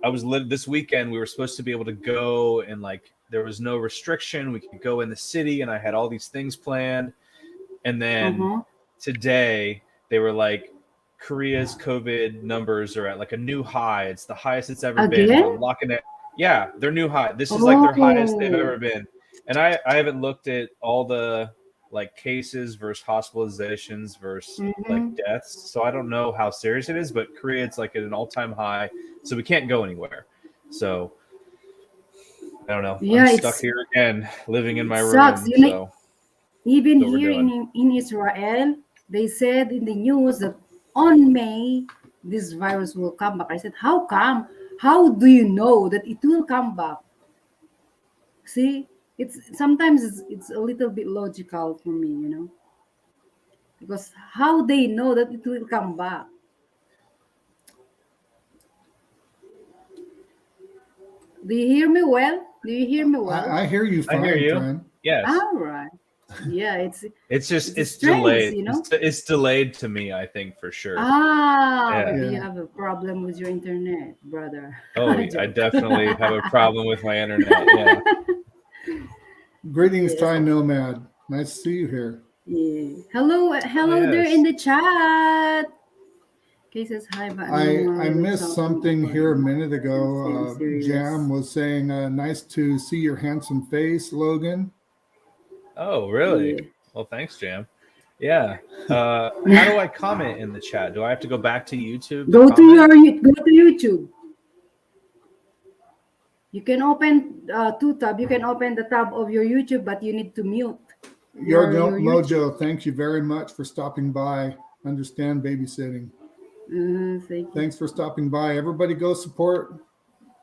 this weekend. We were supposed to be able to go and like there was no restriction. We could go in the city, and I had all these things planned. And then Uh-huh. today they were like, Korea's COVID numbers are at like a new high. It's the highest it's ever been, and I'm Again? locking it. Yeah, they're new high. This is like their highest they've Oh. ever been. And I haven't looked at all the like cases versus hospitalizations versus like Mm-hmm. deaths. So I don't know how serious it is, but Korea it's like at an all-time high. So we can't go anywhere. So I don't know. I'm Yeah, stuck here again, living in it my sucks. room. So Even that's what we're here doing. in Israel, they said in the news that on May this virus will come back. I said, how come? How do you know that it will come back? See, it's a little bit logical for me, because how they know that it will come back? Do you hear me well? Do you hear me well? I hear you I fine, hear you. friend. Yes. All right. Yeah, It's just it's it's strange, delayed. It's delayed to me, I think for sure. Yeah. Maybe you Yeah. have a problem with your internet, brother. Oh, I Joke. definitely have a problem with my internet. Yeah. Greetings, Yes. Thai Nomad. Nice to see you here. Yeah. Hello there yes. in the chat. Okay, says hi, but I missed something here a minute ago. Serious. Jam was saying, nice to see your handsome face, Logan. Oh, really? Yeah. Well, thanks, Jam. Yeah. How do I comment in the chat? Do I have to go back to YouTube? Go to comment? go to YouTube. You can open two tab. You can open the tab of your YouTube, but you need to mute Your your YouTube. Mojo, thank you very much for stopping by. Understand babysitting. Thank you. Thanks for stopping by. Everybody go support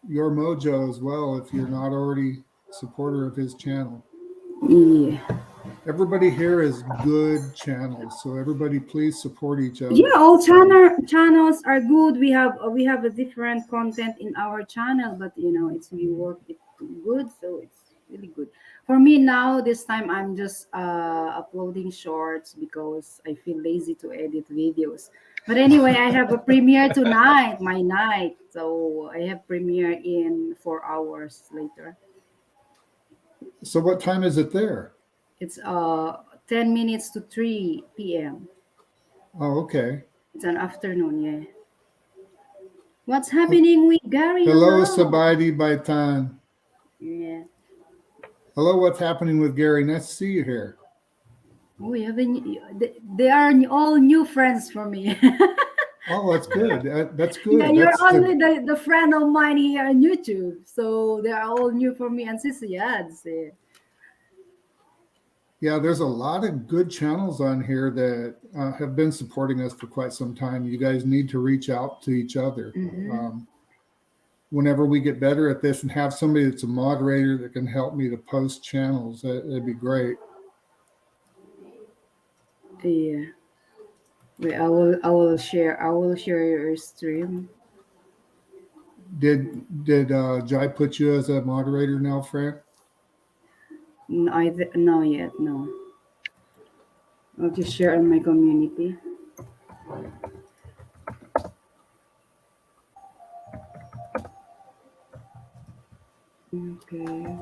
your Mojo as well if you're not already a supporter of his channel. Yeah. Everybody here is good channels, so everybody please support each other. Yeah, all channels are good. We have a different content in our channel, but we work it good, so it's really good. For me now, this time I'm just uploading shorts because I feel lazy to edit videos. But anyway, I have a premiere tonight, my night. So I have premiere in 4 hours later. So what time is it there? It's 10 minutes to 3 p.m. Oh, okay. It's an afternoon, yeah. What's happening with Gary? Hello, Sabaidi Baitan. Yeah. Hello, what's happening with Gary? Nice to see you here. Oh, they are all new friends for me. Oh, that's good. That's good. Yeah, you're That's only the friend of mine here on YouTube, so they are all new for me. And Sissy, yeah, that's it. yeah, there's a lot of good channels on here that have been supporting us for quite some time. You guys need to reach out to each other. Mhm. Whenever we get better at this and have somebody that's a moderator that can help me to post channels, that'd be great. Yeah. Wait, I will share your stream. Did Jai put you as a moderator now, Fran? No yet, no. I'll just share on my community. Okay.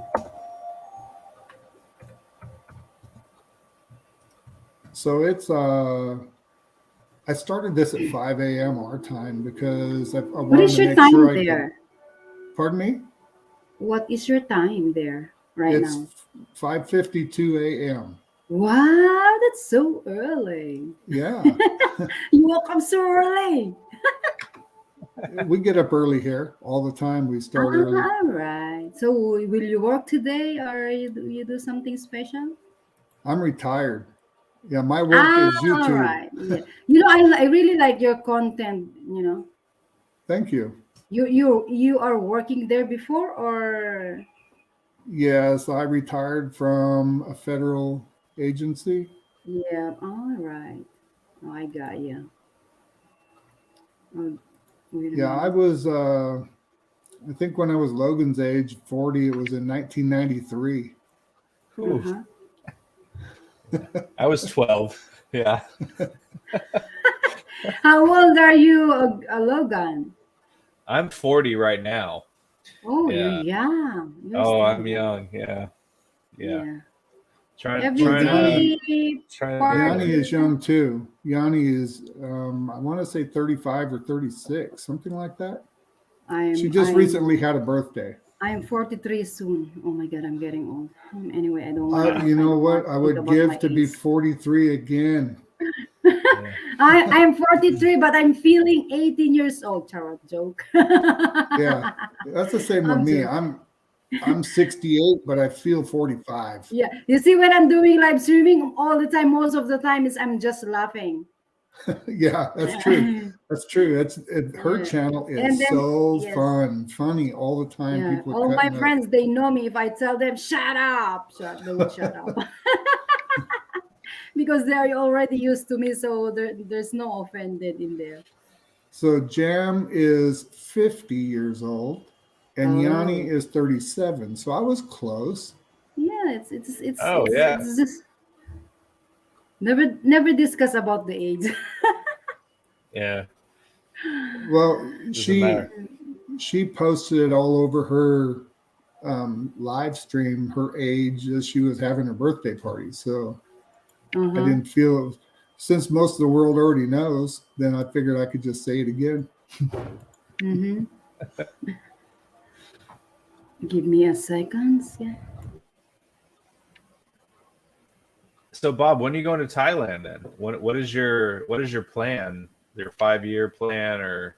So it's I started this at 5 a.m. our time because I What wanted is to your make time sure I could. there? Pardon me? What is your time there right It's now? 5:52 a.m. Wow, that's so early. Yeah, You woke up so early. we get up early here all the time. We start early. All right. So will you work today or you do something special? I'm retired. Yeah, my work is All YouTube. right. Yeah. I really like your content, Thank you. You are working there before or Yes, I retired from a federal agency. yeah, all right. Oh, I got you. Oh, wait a Yeah, I minute. was I think when I was Logan's age, 40, it was in 1993. Whew. Uh-huh. I was 12. Yeah. How old are you, Logan? I'm 40 right now. Oh, Yeah. you're young. You're Oh, still I'm young. young. Yeah. Yeah. Yeah. Trying Every Well, trying to day trying to get part. Yanni there. is young too. Yanni is, I want to say 35 or 36, something like that. She I'm just I'm recently had a birthday. I'm 43 soon. Oh my God, I'm getting old. Anyway, I don't want to. You I know don't want what? to I think would about my give to be age. 43 again. Yeah. I'm 43, but I'm feeling 18 years old. Charot joke. Yeah, that's the same with I'm me. joking. I'm 68, but I feel 45. Yeah, you see, when I'm doing live streaming all the time, most of the time is I'm just laughing. Yeah, that's true. That's true. Her Yeah, channel and is then so yes, funny all the time. yeah, People are all my cutting up. friends they know me. If I tell them shut up, they would shut up because they are already used to me. So there's no offended in there. So Jam is 50 years old, and Yanni Oh, is 37. So I was close. yeah, it's Oh, it's yeah. it's just never discuss about the age. Yeah. Well, Doesn't matter. she posted it all over her live stream, her age as she was having her birthday party. So I Uh-huh. didn't feel, since most of the world already knows, then I figured I could just say it again. Mm-hmm. Give me a second. Yeah. So Bob, when are you going to Thailand then? What is your plan? Your 5-year plan or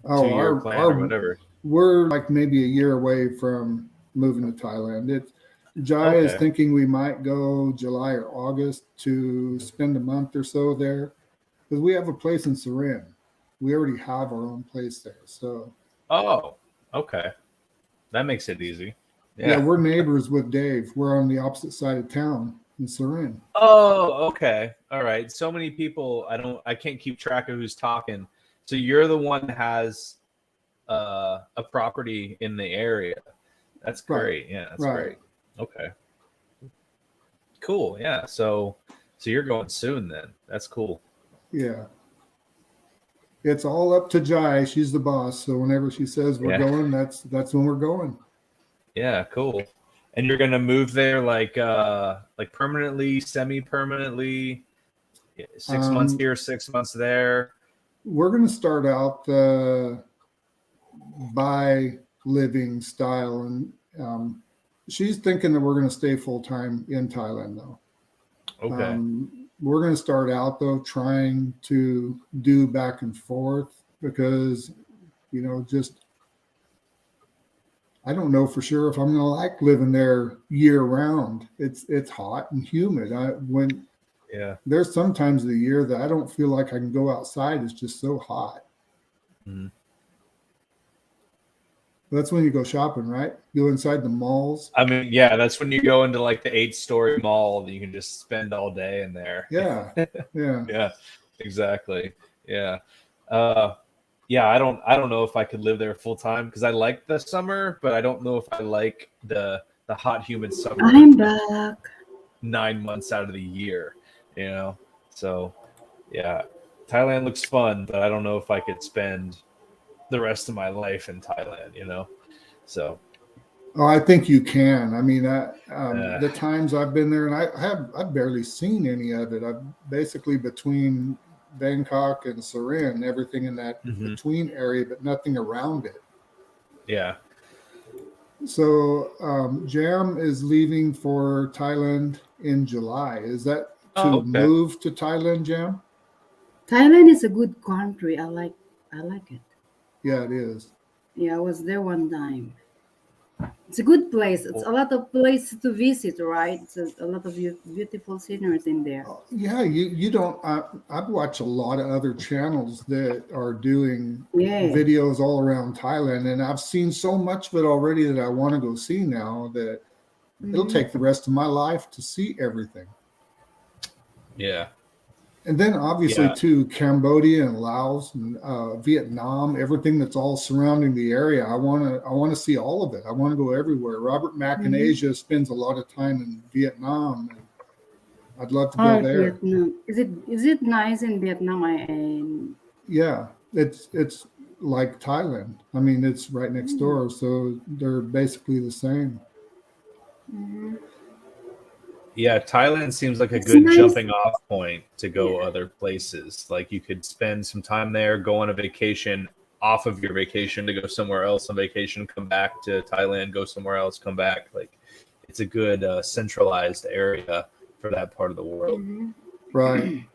Oh, 2-year plan or whatever? we're like maybe a year away from moving to Thailand. Jai is Okay. thinking we might go July or August to spend a month or so there because we have a place in Surin. We already have our own place there. So Oh, okay. That makes it easy. yeah, Yeah. we're neighbors with Dave. We're on the opposite side of town in Surin. Oh, okay. All right. So many people, I can't keep track of who's talking. So you're the one that has a property in the area. That's Right. great. Yeah, that's Right. great. Okay. Cool. Yeah. So you're going soon then. That's cool. Yeah. It's all up to Jai. She's the boss. So whenever she says we're Yeah. going, that's when we're going. Yeah, cool. And you're gonna move there like permanently, semi-permanently, 6 months here, 6 months there. We're going to start out the by living style, and she's thinking that we're going to stay full time in Thailand, though. Okay. we're going to start out though trying to do back and forth because, just I don't know for sure if I'm going to like living there year round. It's hot and humid. When Yeah. there's some times of the year that I don't feel like I can go outside. It's just so hot. Mhm. That's when you go shopping, right? Go inside the malls. I mean, yeah, that's when you go into like the 8-story mall that you can just spend all day in there. Yeah. Yeah. Yeah, exactly. Yeah. Yeah, I don't know if I could live there full time because I like the summer, but I don't know if I like the hot, humid summer I'm back. 9 months out of the year, So yeah, Thailand looks fun, but I don't know if I could spend the rest of my life in Thailand. So Oh, I think you can. I mean, Yeah. the times I've been there, and I've barely seen any of it. I've basically between Bangkok and Surin, everything in that Mhm. between area, but nothing around it. yeah. So Jam is leaving for Thailand in July. Is that to Oh, okay. move to Thailand, Jam? Thailand is a good country. I like it. Yeah, it is. Yeah, I was there one time. It's a good place. It's a lot of places to visit, right? It's a lot of beautiful sceneries in there. Yeah, you don't. I've watched a lot of other channels that are doing Yeah. videos all around Thailand, and I've seen so much of it already that I want to go see now that it'll Mhm. take the rest of my life to see everything. Yeah. And then obviously Yeah. too, Cambodia and Laos and Vietnam, everything that's all surrounding the area. I want to see all of it. I want to go everywhere. Robert Mack in Mhm. Asia spends a lot of time in Vietnam, and I'd love to go Oh, there. Vietnam. Is it nice in Vietnam? Yeah, it's like Thailand. I mean, it's right next door, so they're basically the same. Mhm. Yeah, Thailand seems like a It's good nice. jumping off point to go Yeah. other places. Like you could spend some time there, go on a vacation, off of your vacation to go somewhere else on vacation, come back to Thailand, go somewhere else, come back. Like it's a good centralized area for that part of the world. Mhm. Right.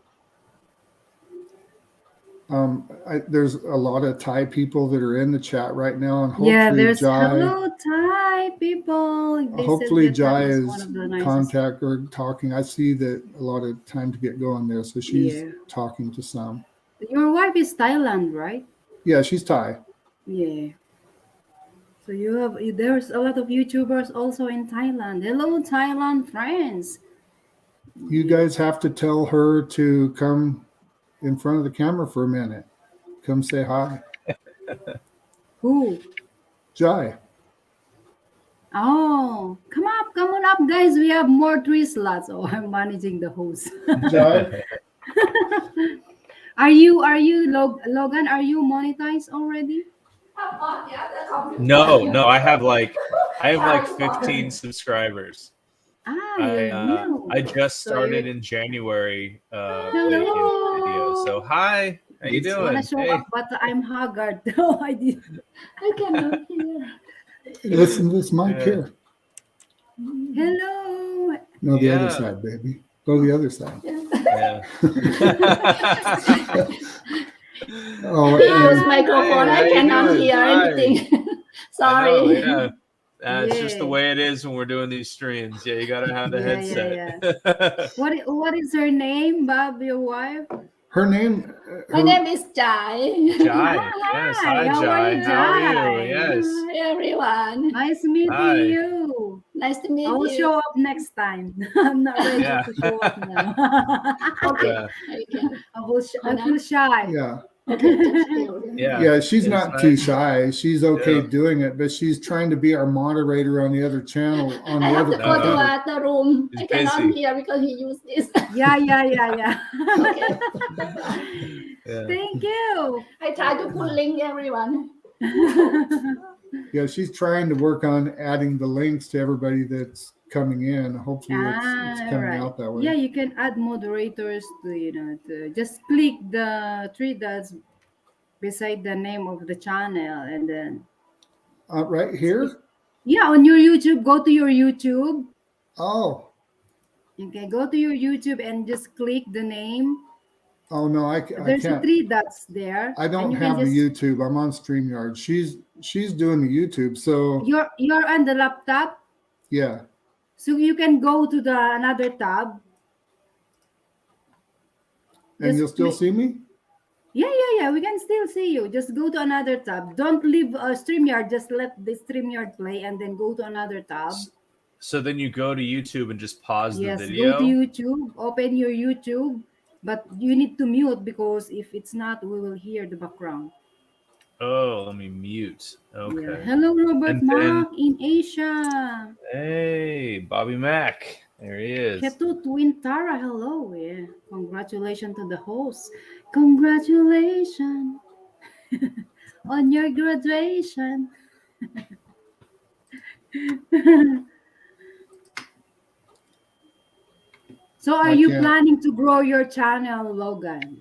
There's a lot of Thai people that are in the chat right now, and Yeah, hopefully there's Jai, hello Thai people. They said hopefully Vietnam Jai is is one of the nicest. contact or talking. I see that a lot of time to get going there, so she's Yeah. talking to some. Your wife is Thailand, right? Yeah, she's Thai. Yeah. So there's a lot of YouTubers also in Thailand. Hello, Thailand friends. You guys have to tell her to come in front of the camera for a minute. Come say hi. Who? Jai. Oh, come on up, guys. We have more 3 slots. Oh, I'm managing the host. Jai. Are you Logan? Are you monetized already? No, I have like 15 subscribers. You're new. I just So started you- in January Hello. making videos. So hi, how you Just doing? wanna show Hey. up, but I'm haggard. No, I cannot hear. Listen to this mic Yeah. here. Hello. No, the other Yeah. side, baby. Go to the other side. Yeah. Oh, Use and microphone. Hey, how I you cannot doing? hear Hi. anything. I know, Sorry. yeah. It's just the Yeah. way it is when we're doing these streams. Yeah, you gotta have the Yeah, headset. What is her name, Bob? Your wife? her name. My name is Jai. Jai. Yes. Hi, How are Jai. you, How are Jai? you? Yes. Hi, everyone. Nice meeting Hi. you. Nice to meet I will you. show up next time. I'm not ready Yeah. to show up now. Okay. Yeah. Okay. I feel shy. Yeah. Okay. Just feel. Yeah. Yeah, she's It's not too nice. shy. She's okay Yeah. doing it, but she's trying to be our moderator on the other channel. On I the have other to go to computer. the room. He's I cannot busy. hear because he used this. Yeah. Okay. Yeah. Thank you. I try to put link everyone. Yeah, she's trying to work on adding the links to everybody that's coming in. Hopefully, it's coming right. out that way. Yeah, you can add moderators to just click the 3 dots beside the name of the channel, and then Right here. on your YouTube, go to your YouTube. Oh, Okay, go to your YouTube and just click the name. Oh no, I There's a can't. three dots there. I don't and you can have the just, YouTube. I'm on StreamYard. She's doing the YouTube. So You're on the laptop, yeah. so you can go to the another tab. And Just you'll still click. see me? Yeah. We can still see you. Just go to another tab. Don't leave StreamYard. Just let the StreamYard play and then go to another tab. So then you go to YouTube and just pause the Yes, go to video. YouTube. Open your YouTube, but you need to mute because if it's not, we will hear the background. Oh, let me mute. Yeah. Okay. Hello, Robert And then- Mark in Asia. Hey, Bobby Mack. There he is. Ketu Twin Tara, hello. Yeah. Congratulations to the host. Congratulations on your graduation. So are I you can't- planning to grow your channel, Logan?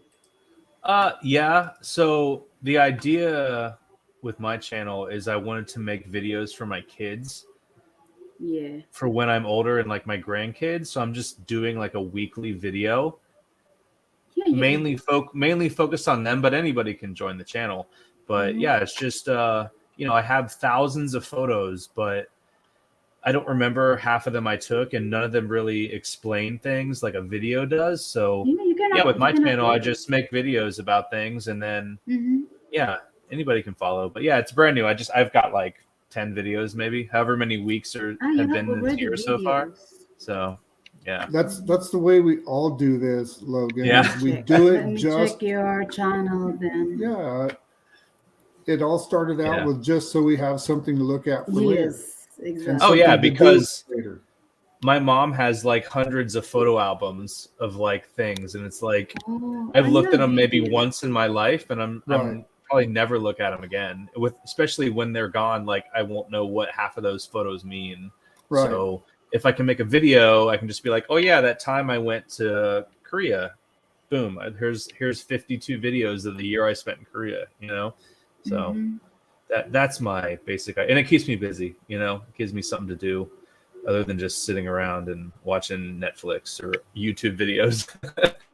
Yeah. So the idea with my channel is I wanted to make videos for my kids Yeah. for when I'm older and like my grandkids. So I'm just doing like a weekly video, Yeah, you, mainly focused on them, but anybody can join the channel. But Mhm. yeah, it's just I have thousands of photos, but I don't remember half of them I took, and none of them really explain things like a video does. So you cannot, yeah, with you my cannot channel, I do it. just make videos about things, and then Mhm. yeah, anybody can follow. But yeah, it's brand new. I've got like 10 videos, maybe however many weeks You have have been this already year so far. videos. So yeah, That's the way we all do this, Logan. Yeah. is we Check. do Let it me just check your channel then. yeah. It all started out Yeah. with just so we have something to look at for later. Yes, And exactly. Oh, yeah, something to do because- later. my mom has like hundreds of photo albums of like things, and it's like Oh, I've I looked at love them maybe videos. once in my life, and I'm Right. probably never look at them again. With especially when they're gone, like I won't know what half of those photos mean. Right. So if I can make a video, I can just be like, oh yeah, that time I went to Korea, boom, here's 52 videos of the year I spent in Korea. So Mhm. that's my basic, and it keeps me busy. It gives me something to do other than just sitting around and watching Netflix or YouTube videos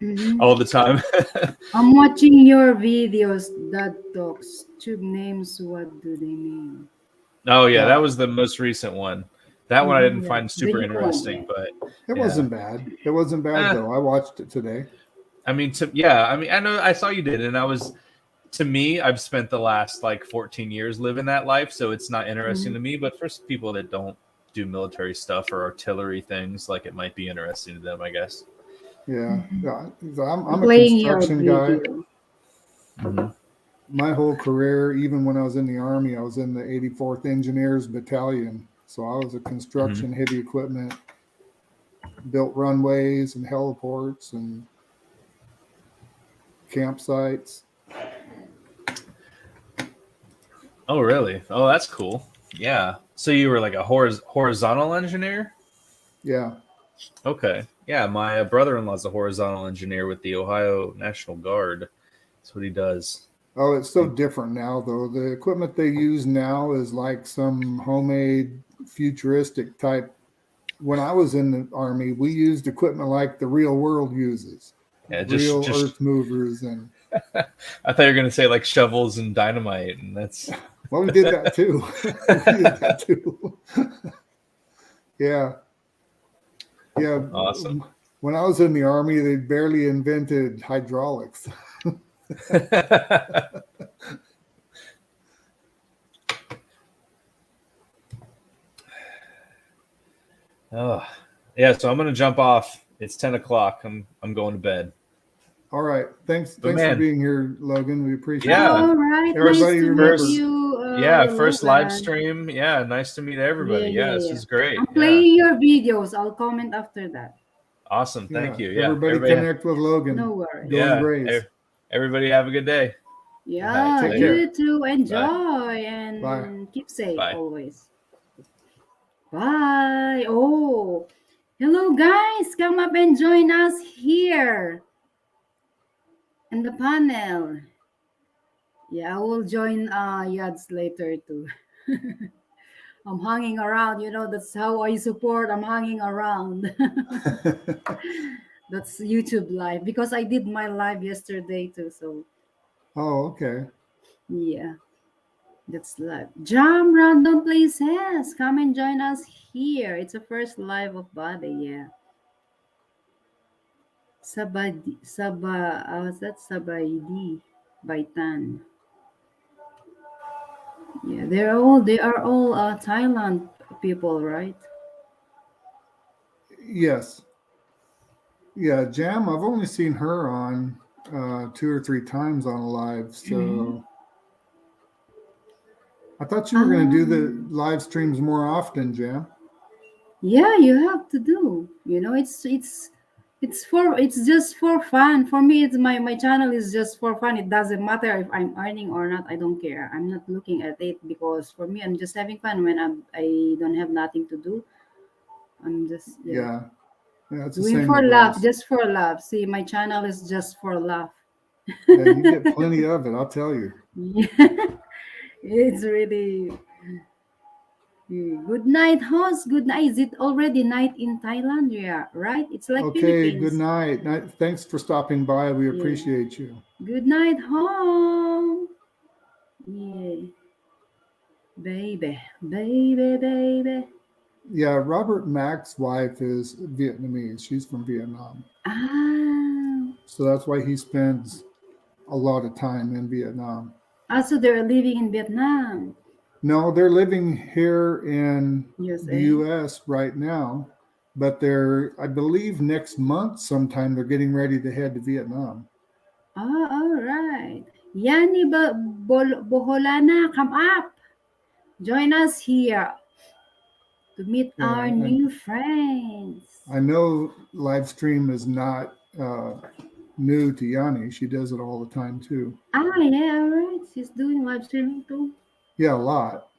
Mhm. all the time. I'm watching your videos. That talks. Tube names. What do they mean? Oh yeah, Yeah. that was the most recent one. That one I didn't Yeah, find the super new one, interesting, yeah. but It Yeah. wasn't bad. It wasn't bad Eh. though. I watched it today. I mean, I know I saw you did, and to me, I've spent the last like 14 years living that life, so it's not interesting Mhm. to me. But for people that don't do military stuff or artillery things, like it might be interesting to them, I guess. Yeah. Mhm. Yeah. I'm a Playing your construction guy. video. My whole career, even when I was in the Army, I was in the 84th Engineers Battalion. So I was a construction heavy equipment, built runways and heliports and campsites. Oh, really? Oh, that's cool. Yeah. So you were like a horizontal engineer? Yeah. Okay. Yeah, my brother-in-law's a horizontal engineer with the Ohio National Guard. That's what he does. Oh, it's so different now, though. The equipment they use now is like some homemade, futuristic type. When I was in the Army, we used equipment like the real world uses. Yeah, Real just earth movers. And I thought you were gonna say like shovels and dynamite, and that's well, we did that too. We did that too. Yeah. Yeah. Awesome. When I was in the Army, they barely invented hydraulics. Oh, yeah. So I'm gonna jump off. It's 10 o'clock. I'm going to bed. All right. Thanks for man. being here, Logan. We appreciate Yeah. it. All right. Everybody nice to remember- meet you. First live Logan. stream. Yeah, nice to meet everybody. Yeah, Yeah, this is great. I'm Yeah. playing your videos. I'll comment after that. Awesome. Thank you. Yeah. Everybody connect with Logan. No worries. Go Yeah. and Grace. Everybody have a good day. Yeah, Take you care. too. Enjoy and Bye. keep safe Bye. always. Bye. Oh, hello, guys. Come up and join us here in the panel. Yeah, I will join Yads later too. I'm hanging around. That's how I support. I'm hanging around. That's YouTube live because I did my live yesterday too. So Oh, okay. yeah, that's live. Jam random places. Come and join us here. It's the first live of Body. Yeah. What's that? Sabaydi Baitan. Yeah, they are all Thailand people, right? Yes. Yeah, Jam, I've only seen her on 2 or 3 times on a live. So Mhm. I thought you were going to do the Um, live streams more often, Jam. yeah, you have to do. It's just for fun. For me, it's my channel is just for fun. It doesn't matter if I'm earning or not. I don't care. I'm not looking at it because for me, I'm just having fun when I don't have nothing to do. I'm just Yeah. Yeah, it's the doing same for with laugh, us. just for laugh. See, my channel is just for laugh. Yeah, you get plenty of it, I'll tell you. It's really good night, host. Good night. Is it already night in Thailand? Yeah, right. It's like Okay, good Philippines. night. Thanks for stopping by. We Yeah. appreciate you. Good night, home. Yeah, baby, baby, baby. Yeah, Robert Mack's wife is Vietnamese. She's from Vietnam. Ah, So that's why he spends a lot of time in Vietnam. also they're living in Vietnam, No, they're living here in the USA. US right now, but I believe next month sometime they're getting ready to head to Vietnam. Oh, all right. Yani Boholana, come up. Join us here to meet Yeah, our and new friends. I know live stream is not new to Yanni. She does it all the time too. Ah, yeah, all right. She's doing live streaming too. Yeah, a lot.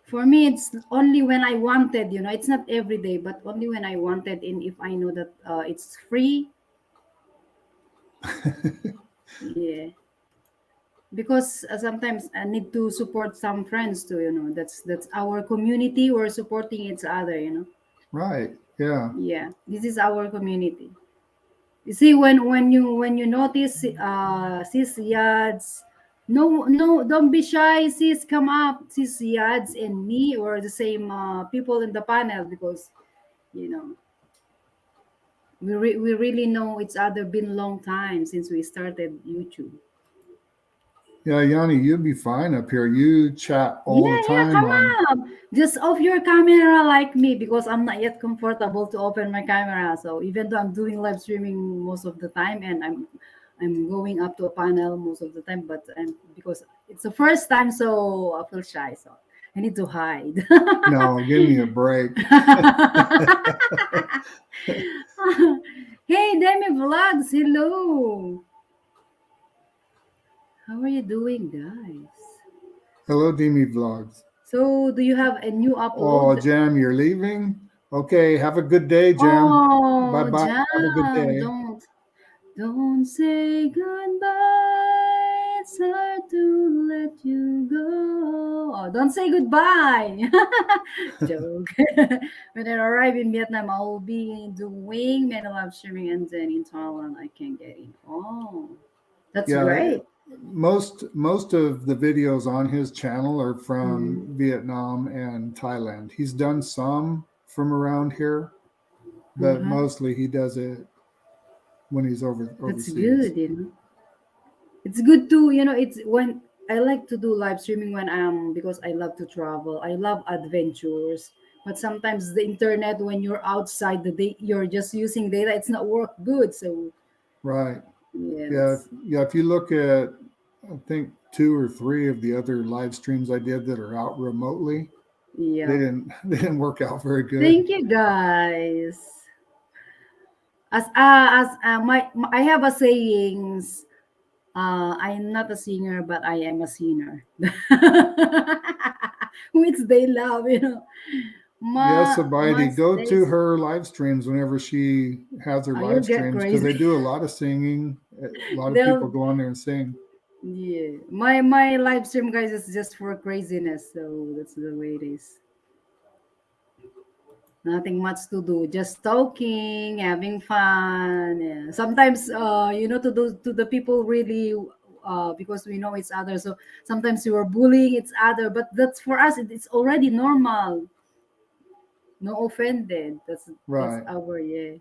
For me, it's only when I wanted, it's not every day, but only when I wanted. And if I know that it's free, yeah. Because sometimes I need to support some friends too, That's our community. We're supporting each other. Right. Yeah. Yeah, this is our community. You see, when you notice sis yads, no, no, don't be shy, sis, come up, sis yads and me or the same people in the panel because you know we really know each other. Been long time since we started YouTube. Yeah, Yanni, you'd be fine up here. You chat all Yeah, the yeah, time come on. up. Just off your camera like me because I'm not yet comfortable to open my camera. So even though I'm doing live streaming most of the time and I'm going up to a panel most of the time, but because it's the first time, so I feel shy. So I need to hide. No, give me a break. Hey, Demi Vlogs, hello. How are you doing, guys? Hello, Demi Vlogs. So, do you have a new Oh, upload? Jam, you're leaving? Okay, have a good day, Jam. Bye Oh, bye. Have a good Jam, day. don't say goodbye. It's hard to let you go. Oh, don't say goodbye. Joke. When I arrive in Vietnam, I will be doing many live streaming, and then in Thailand, I can get in. Oh, that's Yeah, great. most of the videos on his channel are from Mhm. Vietnam and Thailand. He's done some from around here, but Uh-huh. mostly he does it when he's That's overseas. good. It's good to, it's when I like to do live streaming when because I love to travel. I love adventures. But sometimes the internet when you're outside the day you're just using data, it's not work good. So Right. yeah, Yeah, yeah. If you look at, I think 2 or 3 of the other live streams I did that are out remotely, they yeah. didn't they didn't work out very good. Thank you guys. I have a sayings. I'm not a singer, but I am a sinner. Which they love. Yes, Once Abidi, go they to her live streams whenever she has her you'll live get streams because they crazy. do a lot of singing. A lot of people they'll go on there and sing. Yeah, my live stream, guys, is just for craziness. So that's the way it is. Nothing much to do, just talking, having fun. Yeah. Sometimes, to the people really, because we know each other. So sometimes we are bullying each other, but that's for us. It's already normal. No offended. That's Right. our, yeah.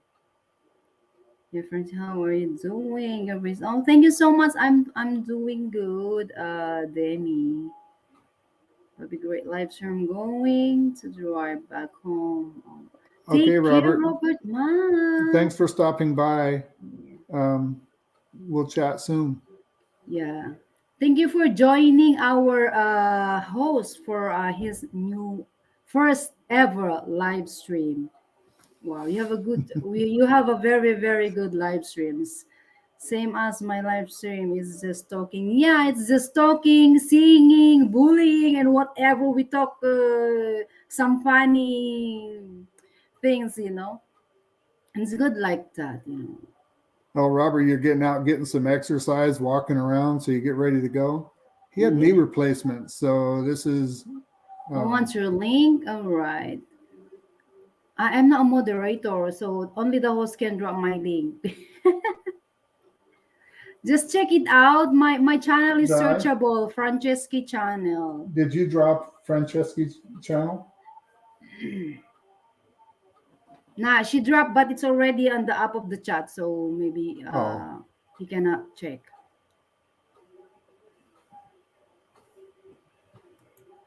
Your friends, how are you doing? Oh, thank you so much. I'm doing good, Demi. Have a great live stream going to drive back home. Oh, Okay, take care, Robert. Robert Ma. Thanks for stopping by. Um, we'll chat soon. Yeah. Thank you for joining our host for his new first ever live stream. Wow, you have a very, very good live streams. Same as my live stream is just talking. Yeah, it's just talking, singing, bullying, and whatever we talk. Some funny things. It's good like that. Oh, Robert, you're getting out, getting some exercise, walking around, so you get ready to go. He had knee Yeah. replacements, so this is. I want your link. All right. I'm not a moderator, so only the host can drop my link. Just check it out. My channel is Di, searchable, Franceschi channel. did you drop Franceschi's channel? Nah, she dropped, but it's already on the app of the chat, so maybe Oh. he cannot check.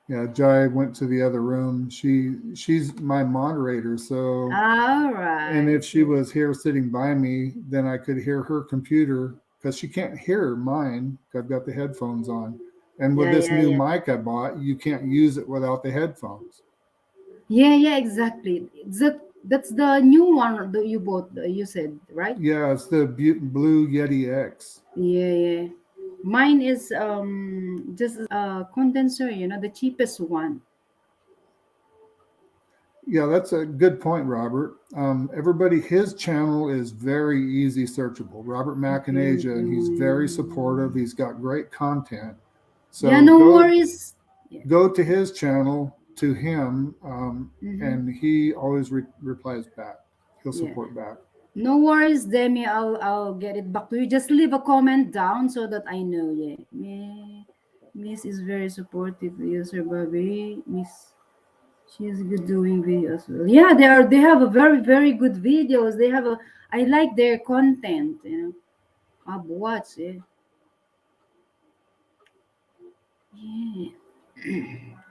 Yeah, Jai went to the other room. She's my moderator, so All right. and if she was here sitting by me, then I could hear her computer because she can't hear mine. I've got the headphones on. And with this new yeah. mic I bought, you can't use it without the headphones. Yeah, exactly. That's the new one that you bought. You said, right? Yeah, it's the Blue Yeti X. Yeah. Mine is just a condenser. The cheapest one. Yeah, that's a good point, Robert. Everybody, his channel is very easy searchable. Robert Mack in Asia, and he's very supportive. He's got great content. So Yeah, no worries. go to his channel, to him, Mhm. and he always replies back. He'll Yeah. support back. No worries, Demi. I'll get it back to you. Just leave a comment down so that I know. Yeah. Miss is very supportive user, Bobby. Miss, she's good doing videos. Yeah, they have a very, very good videos. I like their content. I've watched it. Yeah.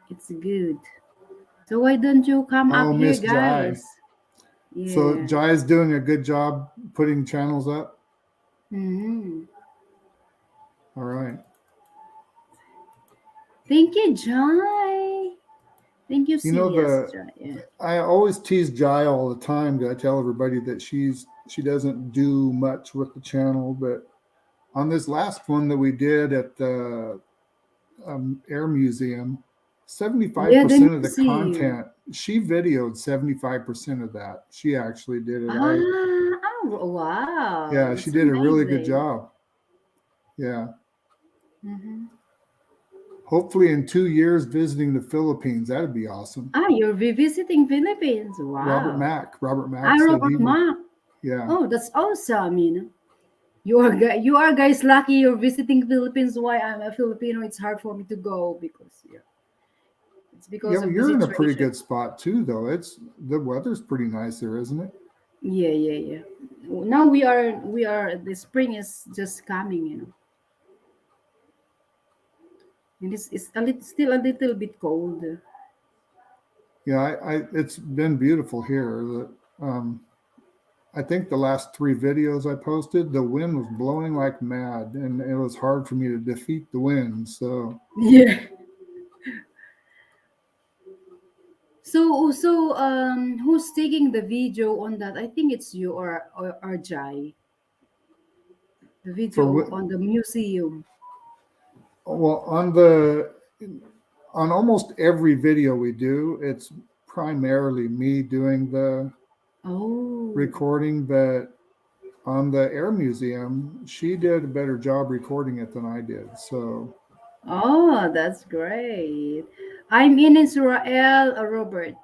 It's good. So why don't you come Oh, up here, Miss Jai. guys? Yeah. So Jai is doing a good job putting channels up. Mhm. All right. Thank you, Jai. Thank you, You know, CS. Jai. Yeah. I always tease Jai all the time. I tell everybody that she doesn't do much with the channel, but on this last one that we did at the Air Museum, 75% of the content, she videoed 75% of that. She actually did it. Wow. Yeah, she did a really good job. Yeah. Mm-hmm. Hopefully in 2 years visiting the Philippines. That'd be awesome. You're visiting Philippines. Wow. Robert Mack. Robert Mack. Yeah. Oh, that's awesome. You are guys lucky you're visiting Philippines. Why I'm a Filipino, it's hard for me to go because it's because of you're the in a pretty situation. good spot too, though. The weather's pretty nice there, isn't it? Yeah. Now we are the spring is just coming. And it's still a little bit cold. Yeah, it's been beautiful here. I think the last 3 videos I posted, the wind was blowing like mad, and it was hard for me to defeat the wind. So yeah. So who's taking the video on that? I think it's you or Jai. The video on the museum. Well, on almost every video we do, it's primarily me doing the recording, but on the Air Museum, she did a better job recording it than I did. So, Oh, that's great. I'm in Israel, Robert.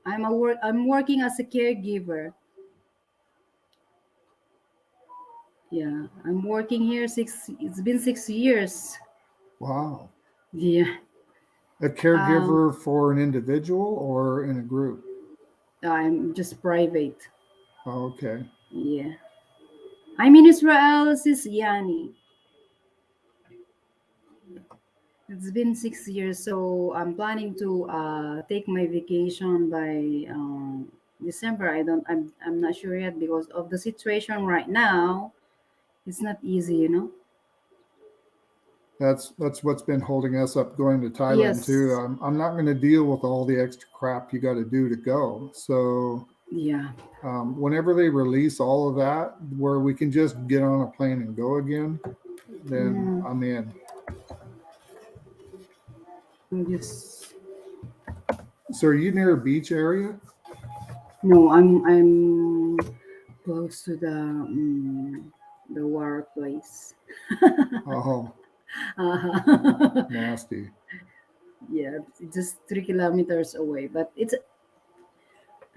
I'm working as a caregiver. Yeah, I'm working here it's been 6 years. wow. Yeah. A caregiver for an individual or in a group? I'm just private. Oh, okay. Yeah. I'm in Israel, sis Yani. It's been 6 years, so I'm planning to take my vacation by December. I'm not sure yet because of the situation right now. It's not easy. That's what's been holding us up going to Thailand too. Yes. I'm not going to deal with all the extra crap you got to do to go. So Yeah. whenever they release all of that, where we can just get on a plane and go again, then Mm, I'm in. yes. So are you near a beach area? No, I'm close to the workplace. Oh, nasty. Yeah, it's just 3 kilometers away, but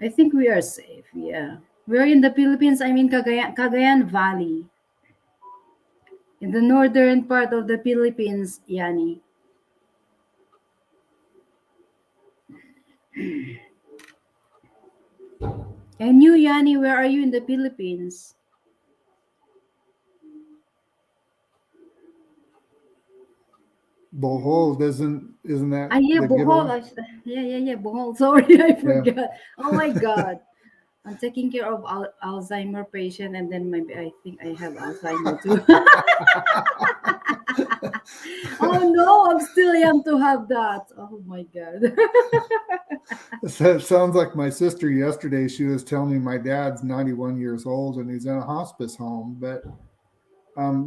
I think we are safe. Yeah, we're in the Philippines. I'm in Cagayan Valley, in the northern part of the Philippines, Yani. And you, Yani, where are you in the Philippines? Bohol isn't that Yeah, the Bohol. giveaway? Yeah, Bohol. Sorry, I Yeah. forgot. Oh my God. I'm taking care of Alzheimer patient, and then maybe I think I have Alzheimer too. Oh no, I'm still young to have that. Oh my God. That sounds like my sister yesterday. She was telling me my dad's 91 years old and he's in a hospice home, but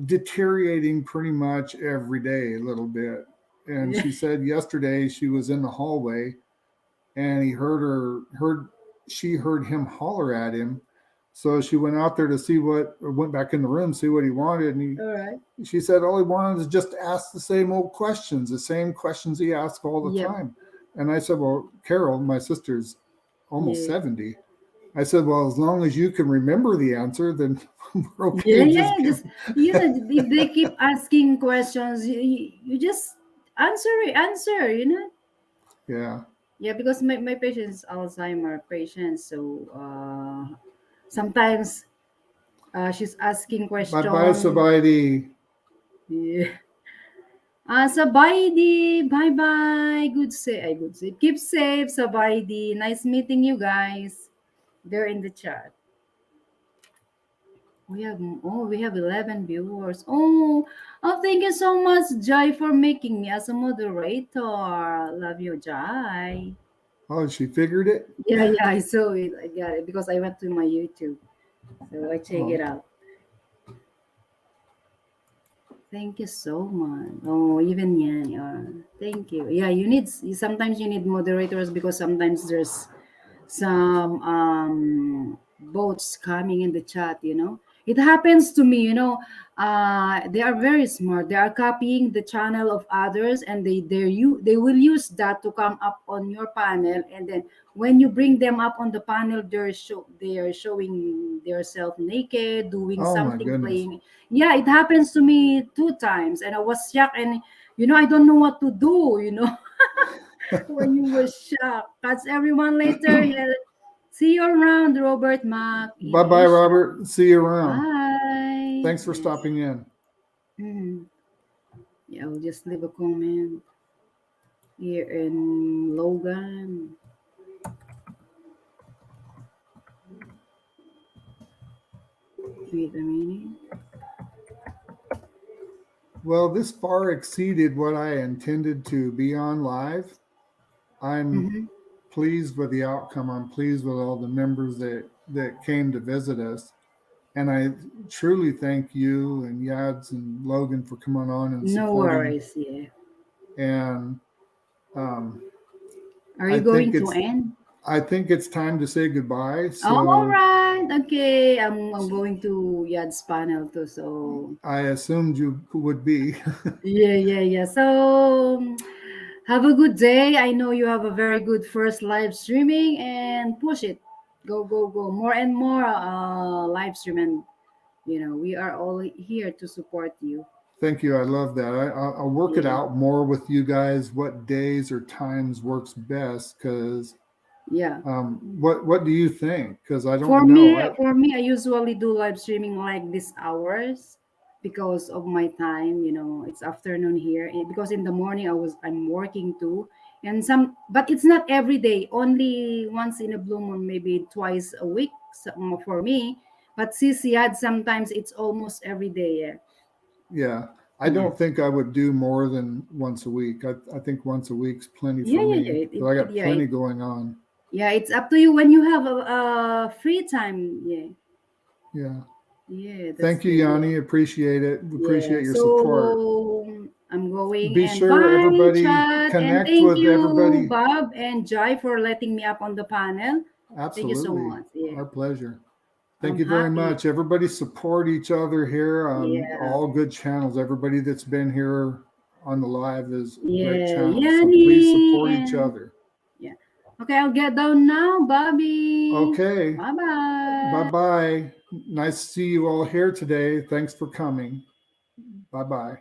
deteriorating pretty much every day a little bit. And Yeah. she said yesterday she was in the hallway and she heard him holler at him. So she went out there to see or went back in the room, see what he wanted. And All right. she said all he wanted is just to ask the same old questions, the same questions he asks all the Yep. time. And I said, well, Carol, my sister's almost Yeah. 70. I said, well, as long as you can remember the answer, then we're Yeah, okay. yeah. Just give. Just if they keep asking questions, you just answer. Yeah. Yeah, because my patient is Alzheimer patient, so sometimes she's asking Bye bye, question. Sabaidi. Yeah. Sabaydi, bye bye. Good say. Keep safe, Sabaydi. Nice meeting you guys. They're in the chat. We have 11 viewers. Thank you so much, Jai, for making me as a moderator. Love you, Jai. Oh, she figured it. Yeah, I saw it. I got it because I went to my YouTube. So I check Oh, it out. Thank you so much. Oh, even yan. Thank you. Yeah, sometimes you need moderators because sometimes there's some boats coming in the chat. It happens to me. They are very smart. They are copying the channel of others, and they will use that to come up on your panel, and then when you bring them up on the panel, they are showing themselves naked, doing oh my something, goodness. playing. Yeah, it happens to me 2 times, and I was shocked, and I don't know what to do. When you were shocked. Catch everyone later. Yeah. See you around, Robert Mack in Bye bye, Asia. Robert. See you around. Bye. Thanks for stopping in. Mhm. Yeah, I'll just leave a comment here in Logan. Wait a minute. Well, this far exceeded what I intended to be on live. I'm Mm-hmm. pleased with the outcome. I'm pleased with all the members that came to visit us. And I truly thank you and Yads and Logan for coming on and No supporting. worries. Yeah. And um, Are I you think going to it's end? I think it's time to say goodbye. So All right. Okay. I'm going to Yad's panel too. So I assumed you would be. yeah. So have a good day. I know you have a very good first live streaming and push it. Go. More and more live stream. And, we are all here to support you. Thank you. I love that. I'll work it Yeah. out more with you guys. What days or times works best? Because Yeah. what do you think? Because I don't For know. me, for me, I usually do live streaming like these hours because of my time. It's afternoon here. Because in the morning I'm working too, and but it's not every day. Only once in a blue moon, maybe twice a week for me. But CCAD sometimes it's almost every day. Yeah. Yeah, I Yeah. don't think I would do more than once a week. I think once a week's plenty for Yeah. me. So I got plenty going on. Yeah. It's up to you when you have a free time. Yeah. Yeah. Yeah. Thank you, good. Yanni. Appreciate it. Yeah, Appreciate your support. so I'm going Be and sure bye, everybody Chad, and connect thank with you, everybody. Bob and Jai, for letting me up on the panel. Thank you so Absolutely. much. Yeah, Our pleasure. Thank I'm you very happy. much. Everybody support each other here on Yeah. all good channels. Everybody that's been here on the live is a great Yeah, channel. So Yanni please support each and other. yeah. Okay, I'll get down now, Bobby. Okay. Bye bye. Bye-bye. Nice to see you all here today. Thanks for coming. Bye-bye.